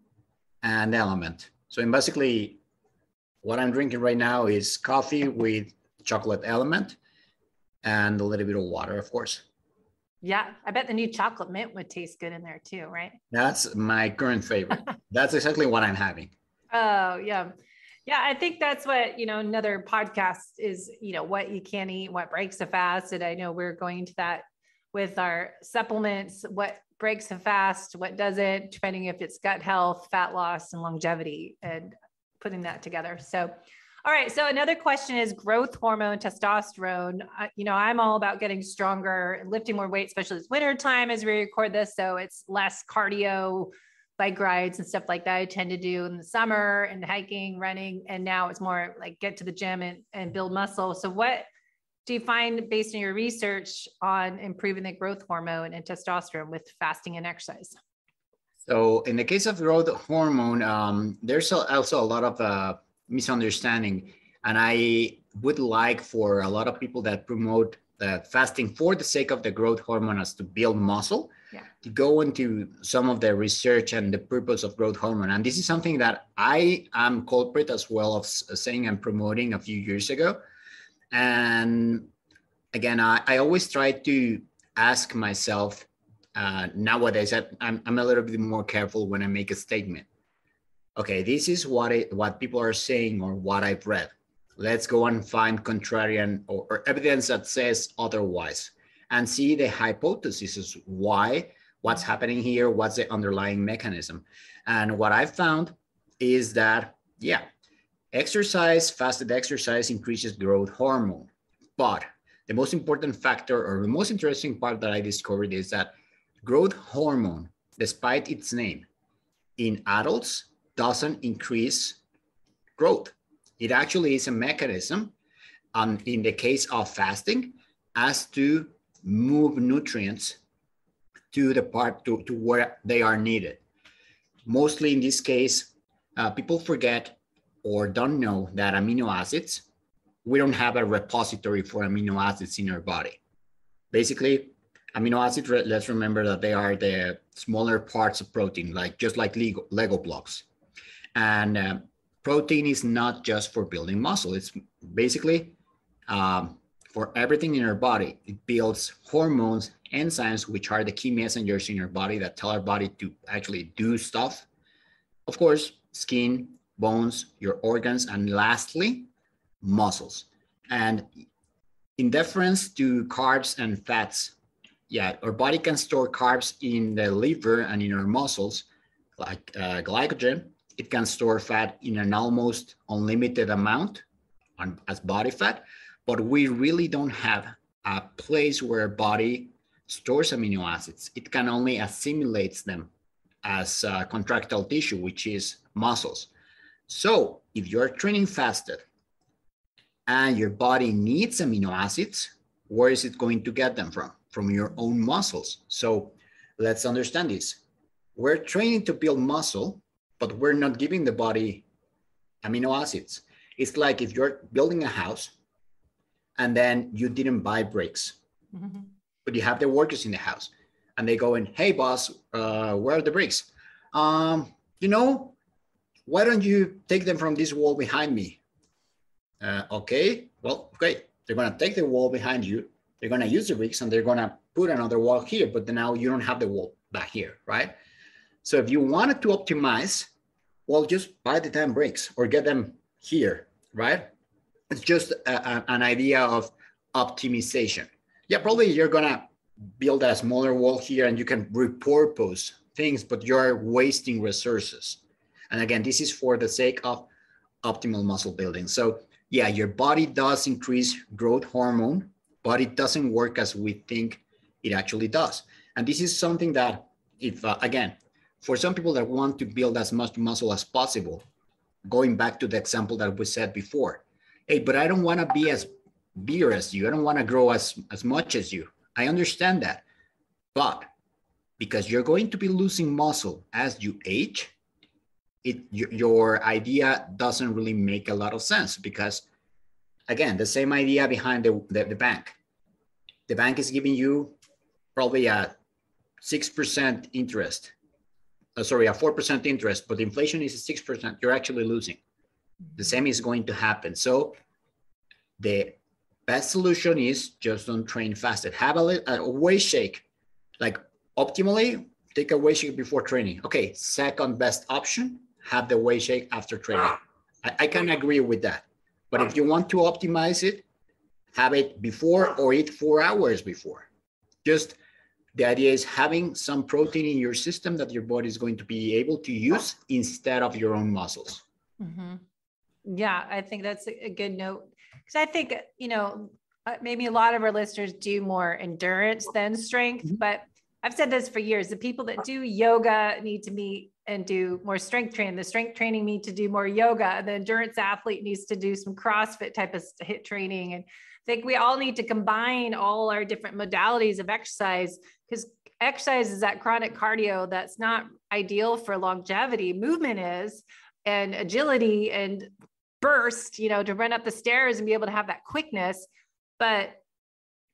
and element. So basically what I'm drinking right now is coffee with chocolate element and a little bit of water, of course. Yeah, I bet the new chocolate mint would taste good in there too, right? That's my current favorite. That's exactly what I'm having. Oh, yeah. Yeah, I think that's what, another podcast is, what you can eat, what breaks a fast. And I know we're going into that with our supplements, what breaks a fast, what doesn't, depending if it's gut health, fat loss, and longevity, and putting that together. So, all right. So another question is growth hormone, testosterone. I'm all about getting stronger and lifting more weight, especially it's winter time as we record this. So it's less cardio, bike rides and stuff like that I tend to do in the summer, and hiking, running. And now it's more like get to the gym and build muscle. So what do you find based on your research on improving the growth hormone and testosterone with fasting and exercise? So in the case of growth hormone, there's also a lot of misunderstanding. And I would like for a lot of people that promote fasting for the sake of the growth hormone as to build muscle, to go into some of the research and the purpose of growth hormone. And this is something that I am culprit as well of saying and promoting a few years ago. And again, I always try to ask myself, nowadays, I'm a little bit more careful when I make a statement. Okay, this is what people are saying or what I've read. Let's go and find contrarian or evidence that says otherwise and see the hypothesis why, what's happening here, what's the underlying mechanism. And what I found is that, fasted exercise increases growth hormone. But the most important factor or the most interesting part that I discovered is that growth hormone, despite its name, in adults doesn't increase growth. It actually is a mechanism in the case of fasting as to move nutrients to the part to where they are needed. Mostly in this case, people forget or don't know that amino acids, we don't have a repository for amino acids in our body. Basically, amino acids, let's remember that they are the smaller parts of protein, just like Lego blocks. And protein is not just for building muscle. It's basically for everything in our body. It builds hormones, enzymes, which are the key messengers in our body that tell our body to actually do stuff. Of course, skin, bones, your organs, and lastly, muscles. And in deference to carbs and fats, our body can store carbs in the liver and in our muscles, like glycogen. It can store fat in an almost unlimited amount as body fat, but we really don't have a place where our body stores amino acids. It can only assimilate them as contractile tissue, which is muscles. So if you're training fasted and your body needs amino acids, where is it going to get them from? From your own muscles. So let's understand this. We're training to build muscle, but we're not giving the body amino acids. It's like if you're building a house and then you didn't buy bricks, but you have the workers in the house and they go in, hey boss, where are the bricks? Why don't you take them from this wall behind me? Okay, they're gonna take the wall behind you. They're gonna use the bricks and they're gonna put another wall here, but then now you don't have the wall back here, right? So if you wanted to optimize, just buy the 10 bricks or get them here, right? It's just an idea of optimization. Yeah, probably you're gonna build a smaller wall here and you can repurpose things, but you're wasting resources. And again, this is for the sake of optimal muscle building. So yeah, your body does increase growth hormone, but it doesn't work as we think it actually does. And this is something that again, for some people that want to build as much muscle as possible, going back to the example that we said before, hey, but I don't want to be as bigger as you. I don't want to grow as much as you. I understand that. But because you're going to be losing muscle as you age, your idea doesn't really make a lot of sense because, again, the same idea behind the bank. The bank is giving you probably a 6% interest. A 4% interest, but inflation is 6%. You're actually losing. The same is going to happen. So the best solution is just don't train fasted. Have a weight shake. Like optimally, take a weight shake before training. Okay, second best option, have the weight shake after training. I can agree with that. But if you want to optimize it, have it before or eat 4 hours before. Just the idea is having some protein in your system that your body is going to be able to use instead of your own muscles. Mm-hmm. Yeah, I think that's a good note. Because I think, maybe a lot of our listeners do more endurance than strength, but I've said this for years. The people that do yoga need to meet and do more strength training. The strength training need to do more yoga. The endurance athlete needs to do some CrossFit type of HIIT training. And I think we all need to combine all our different modalities of exercise, because exercise is that chronic cardio that's not ideal for longevity. Movement is, and agility and burst, to run up the stairs and be able to have that quickness. But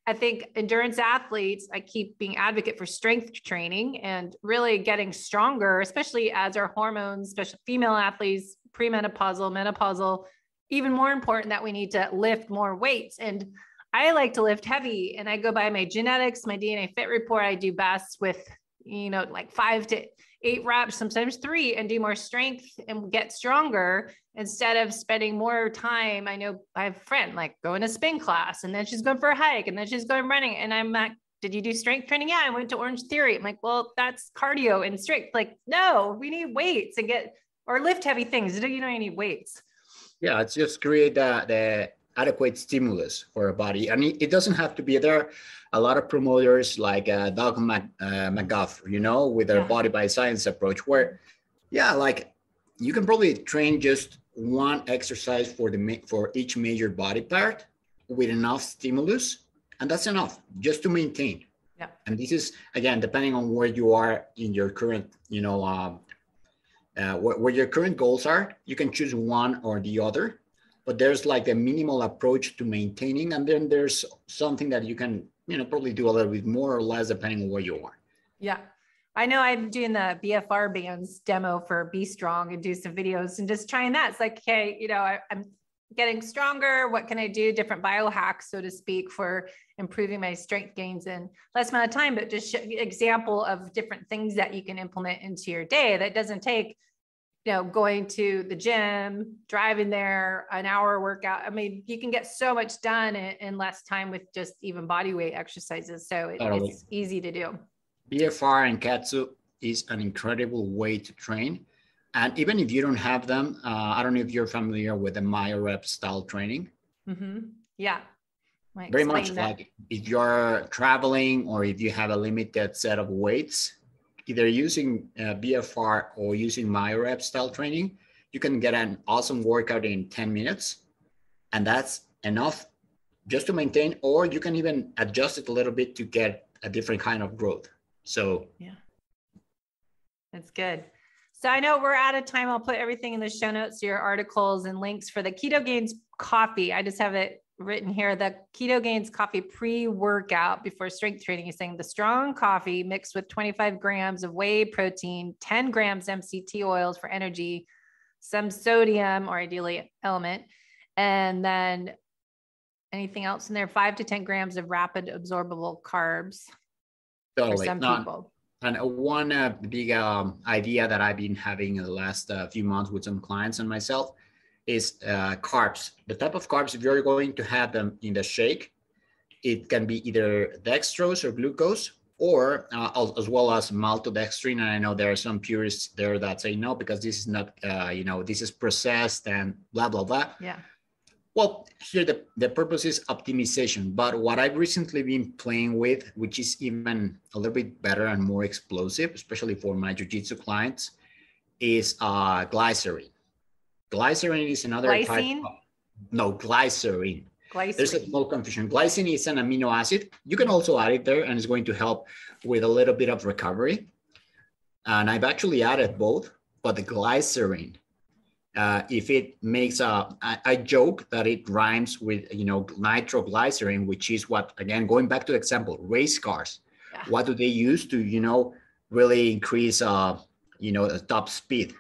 I think endurance athletes, I keep being advocate for strength training and really getting stronger, especially as our hormones, especially female athletes, premenopausal, menopausal, even more important that we need to lift more weights. And I like to lift heavy, and I go by my genetics, my DNA fit report. I do best with, like 5 to 8 reps, sometimes 3, and do more strength and get stronger instead of spending more time. I know I have a friend like going to spin class, and then she's going for a hike, and then she's going running. And I'm like, did you do strength training? Yeah, I went to Orange Theory. I'm like, well, that's cardio and strength. Like, no, we need weights and or lift heavy things. You don't need weights. Yeah, it's just create the adequate stimulus for a body. And it doesn't have to be there. A lot of promoters like Doug McGuff, with their body by science approach, where, like you can probably train just one exercise for each major body part with enough stimulus, and that's enough just to maintain. Yeah. And this is, again, depending on where you are in your current, where your current goals are, you can choose one or the other, but there's like a minimal approach to maintaining. And then there's something that you can, probably do a little bit more or less depending on where you are. Yeah. I know I'm doing the BFR bands demo for Be Strong and do some videos and just trying that. It's like, okay, I'm getting stronger. What can I do? Different biohacks, so to speak, for improving my strength gains in less amount of time, but just example of different things that you can implement into your day that doesn't take, going to the gym, driving there, an hour workout. I mean, you can get so much done in less time with just even body weight exercises. So it's easy to do. BFR and Katsu is an incredible way to train. And even if you don't have them, I don't know if you're familiar with the MyoRep style training. Mm-hmm. Yeah. Very much like if you're traveling or if you have a limited set of weights, either using BFR or using MyoRep style training, you can get an awesome workout in 10 minutes. And that's enough just to maintain, or you can even adjust it a little bit to get a different kind of growth. So yeah, that's good. So I know we're out of time. I'll put everything in the show notes, your articles and links for the KetoGains coffee. I just have it written here, the KetoGains coffee pre-workout before strength training. You're saying the strong coffee mixed with 25 grams of whey protein, 10 grams MCT oils for energy, some sodium or ideally element, and then anything else in there, 5 to 10 grams of rapid absorbable carbs for some people. And one big idea that I've been having in the last few months with some clients and myself is carbs. The type of carbs, if you're going to have them in the shake, it can be either dextrose or glucose, or as well as maltodextrin. And I know there are some purists there that say no, because this is not, this is processed and blah, blah, blah. Yeah. Well, here the purpose is optimization. But what I've recently been playing with, which is even a little bit better and more explosive, especially for my jiu-jitsu clients, is glycerin. Glycerin is another type of, no, glycerin. There's a small confusion. Glycine is an amino acid. You can also add it there, and it's going to help with a little bit of recovery. And I've actually added both, but the glycerin, if it makes I joke that it rhymes with, nitroglycerin, which is what, again, going back to the example, race cars. Yeah. What do they use to, really increase, the top speed?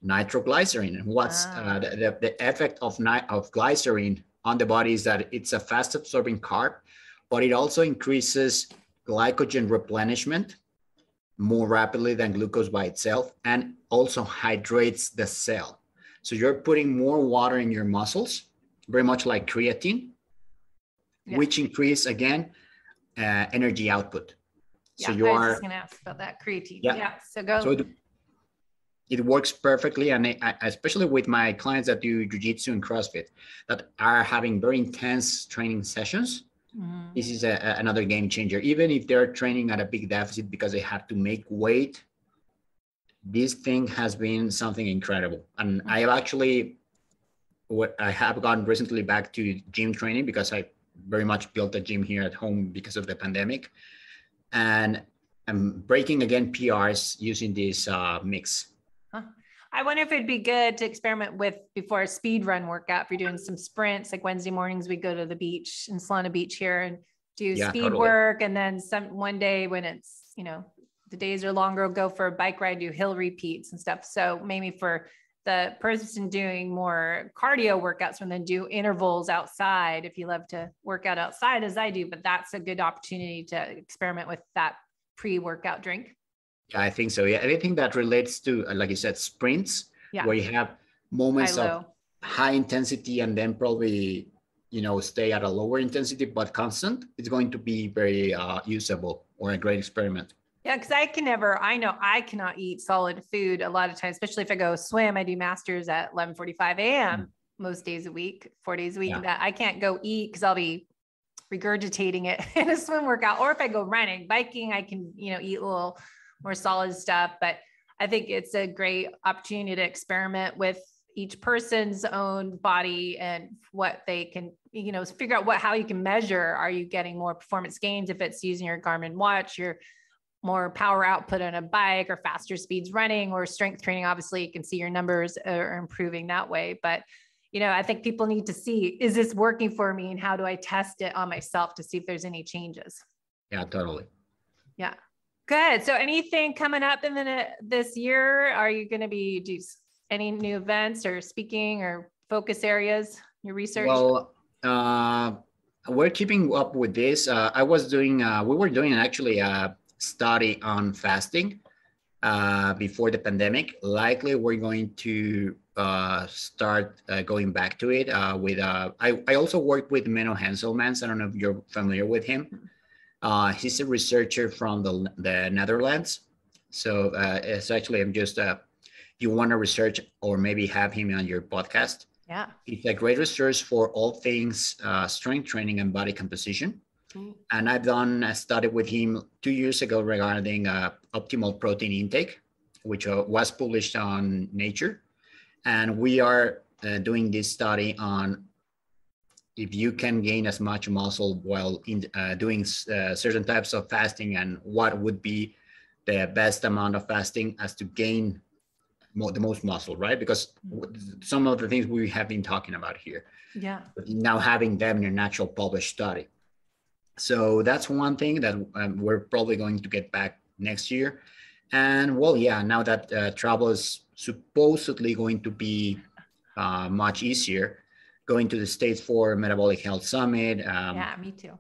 Nitroglycerin. And what's the effect of glycerin on the body is that it's a fast absorbing carb, but it also increases glycogen replenishment more rapidly than glucose by itself, and also hydrates the cell. So you're putting more water in your muscles, very much like creatine, which increase, again, energy output. Yeah, so I was just going to ask about that creatine. Yeah. So go. So it works perfectly. And especially with my clients that do jiu-jitsu and CrossFit that are having very intense training sessions, this is another game changer. Even if they're training at a big deficit because they have to make weight, this thing has been something incredible. And I have gone recently back to gym training because I very much built a gym here at home because of the pandemic. And I'm breaking again PRs using this mix. I wonder if it'd be good to experiment with before a speed run workout. If you're doing some sprints, like Wednesday mornings, we go to the beach in Solana Beach here, and do speed totally. work. And then one day when it's, the days are longer, go for a bike ride, do hill repeats and stuff. So maybe for the person doing more cardio workouts, and then do intervals outside, if you love to work out outside as I do, but that's a good opportunity to experiment with that pre-workout drink. Yeah, I think so. Yeah. Anything that relates to, like you said, sprints, where you have moments of high intensity and then probably, stay at a lower intensity, but constant, it's going to be very usable or a great experiment. Yeah, because I know I cannot eat solid food a lot of times, especially if I go swim. I do masters at 11:45 a.m. most days a week, 4 days a week. That I can't go eat because I'll be regurgitating it in a swim workout. Or if I go running, biking, I can, eat a little more solid stuff. But I think it's a great opportunity to experiment with each person's own body and what they can, figure out how you can measure. Are you getting more performance gains if it's using your Garmin watch, your more power output on a bike, or faster speeds running, or strength training? Obviously you can see your numbers are improving that way. But, I think people need to see, is this working for me? And how do I test it on myself to see if there's any changes? Yeah, totally. Yeah. Good. So anything coming up in this year? Are you going to do any new events or speaking or focus areas, your research? Well, we're keeping up with this. We were doing actually a study on fasting before the pandemic. Likely we're going to start going back to it with I also work with Menno Henselmans. I don't know if you're familiar with him. He's a researcher from the Netherlands. So it's actually, I'm just you want to research or maybe have him on your podcast. Yeah, he's a great resource for all things strength training and body composition. And I've done a study with him 2 years ago regarding optimal protein intake, which was published on Nature. And we are doing this study on if you can gain as much muscle while doing certain types of fasting, and what would be the best amount of fasting as to gain the most muscle, right? Because some of the things we have been talking about here, now having them in a natural published study. So that's one thing that we're probably going to get back next year. And now that travel is supposedly going to be much easier, going to the States for Metabolic Health Summit. Me too.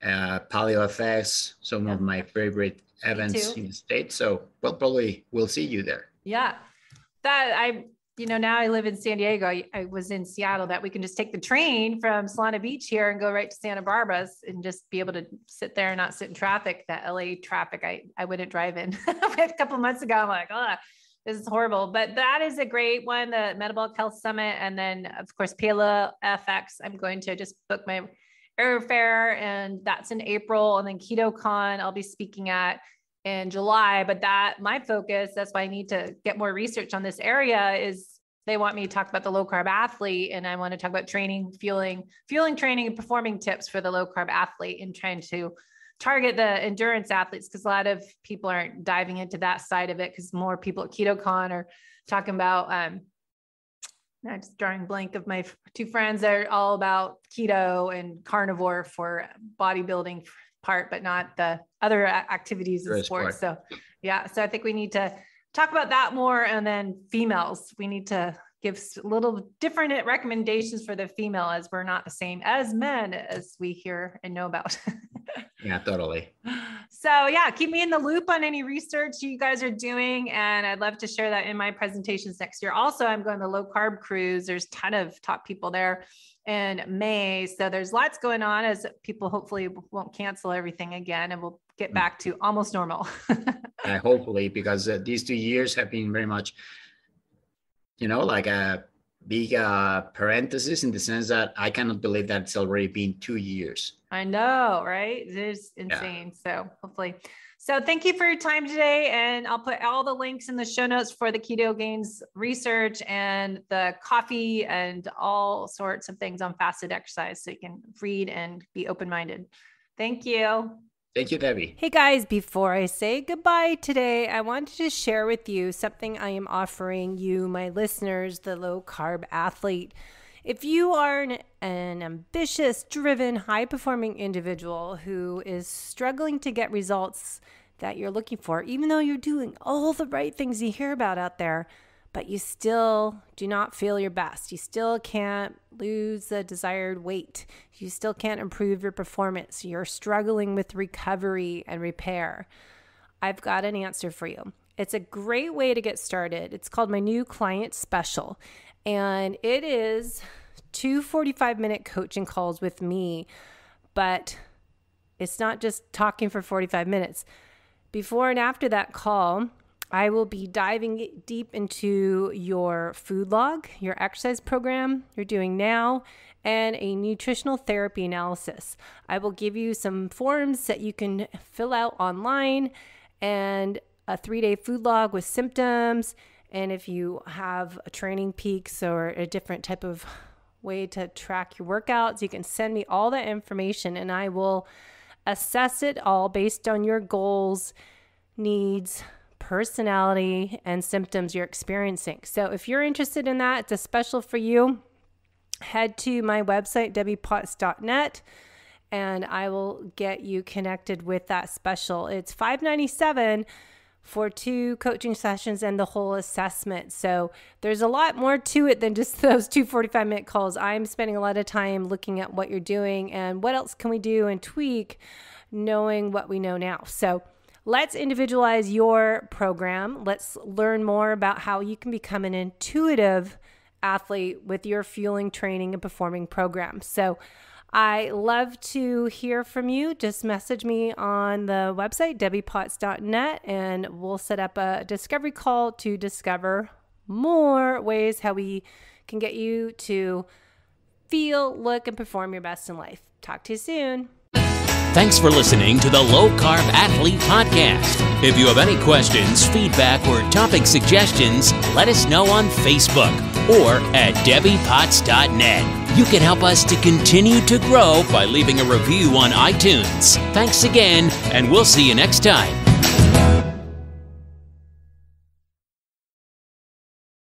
Paleo FX, some of my favorite events in the States. So we'll see you there. Yeah, now I live in San Diego. I was in Seattle. That we can just take the train from Solana Beach here and go right to Santa Barbara and just be able to sit there and not sit in traffic. That LA traffic, I wouldn't drive in. A couple of months ago, I'm like, this is horrible. But that is a great one, the Metabolic Health Summit. And then of course, Paleo FX, I'm going to just book my airfare, and that's in April. And then KetoCon, I'll be speaking at in July, but my focus, that's why I need to get more research on this area, is they want me to talk about the low carb athlete. And I want to talk about training, fueling training and performing tips for the low carb athlete, and trying to target the endurance athletes. Cause a lot of people aren't diving into that side of it. Cause more people at KetoCon are talking about, I'm just drawing blank of my two friends that are all about keto and carnivore for bodybuilding part, but not the other activities in sports. So so I think we need to talk about that more. And then females, we need to give a little different recommendations for the female, as we're not the same as men as we hear and know about. Yeah, totally. So keep me in the loop on any research you guys are doing. And I'd love to share that in my presentations next year. Also, I'm going to the low carb cruise. There's a ton of top people there in May. So there's lots going on, as people hopefully won't cancel everything again, and we'll get back to almost normal. Yeah, hopefully, because these 2 years have been very much, like a big parenthesis, in the sense that I cannot believe that it's already been 2 years. I know, right? It is insane. So hopefully. So thank you for your time today. And I'll put all the links in the show notes for the KetoGains research and the coffee and all sorts of things on fasted exercise, so you can read and be open-minded. Thank you. Thank you, Debbie. Hey guys, before I say goodbye today, I wanted to share with you something I am offering you, my listeners, the Low Carb Athlete. If you are an ambitious, driven, high-performing individual who is struggling to get results that you're looking for, even though you're doing all the right things you hear about out there, but you still do not feel your best. You still can't lose the desired weight. You still can't improve your performance. You're struggling with recovery and repair. I've got an answer for you. It's a great way to get started. It's called my new client special. And it is 2 45-minute coaching calls with me, but it's not just talking for 45 minutes. Before and after that call, I will be diving deep into your food log, your exercise program you're doing now, and a nutritional therapy analysis. I will give you some forms that you can fill out online and a 3-day food log with symptoms. And if you have training peaks or a different type of way to track your workouts, you can send me all that information and I will assess it all based on your goals, needs, personality, and symptoms you're experiencing. So if you're interested in that, it's a special for you. Head to my website, debbiepotts.net, and I will get you connected with that special. It's $597 for 2 coaching sessions and the whole assessment. So there's a lot more to it than just those 2 45-minute calls. I'm spending a lot of time looking at what you're doing and what else can we do and tweak, knowing what we know now. So let's individualize your program. Let's learn more about how you can become an intuitive athlete with your fueling, training, and performing program. So I love to hear from you. Just message me on the website, debbiepotts.net, and we'll set up a discovery call to discover more ways how we can get you to feel, look, and perform your best in life. Talk to you soon. Thanks for listening to the Low Carb Athlete Podcast. If you have any questions, feedback, or topic suggestions, let us know on Facebook or at debbiepotts.net. You can help us to continue to grow by leaving a review on iTunes. Thanks again, and we'll see you next time.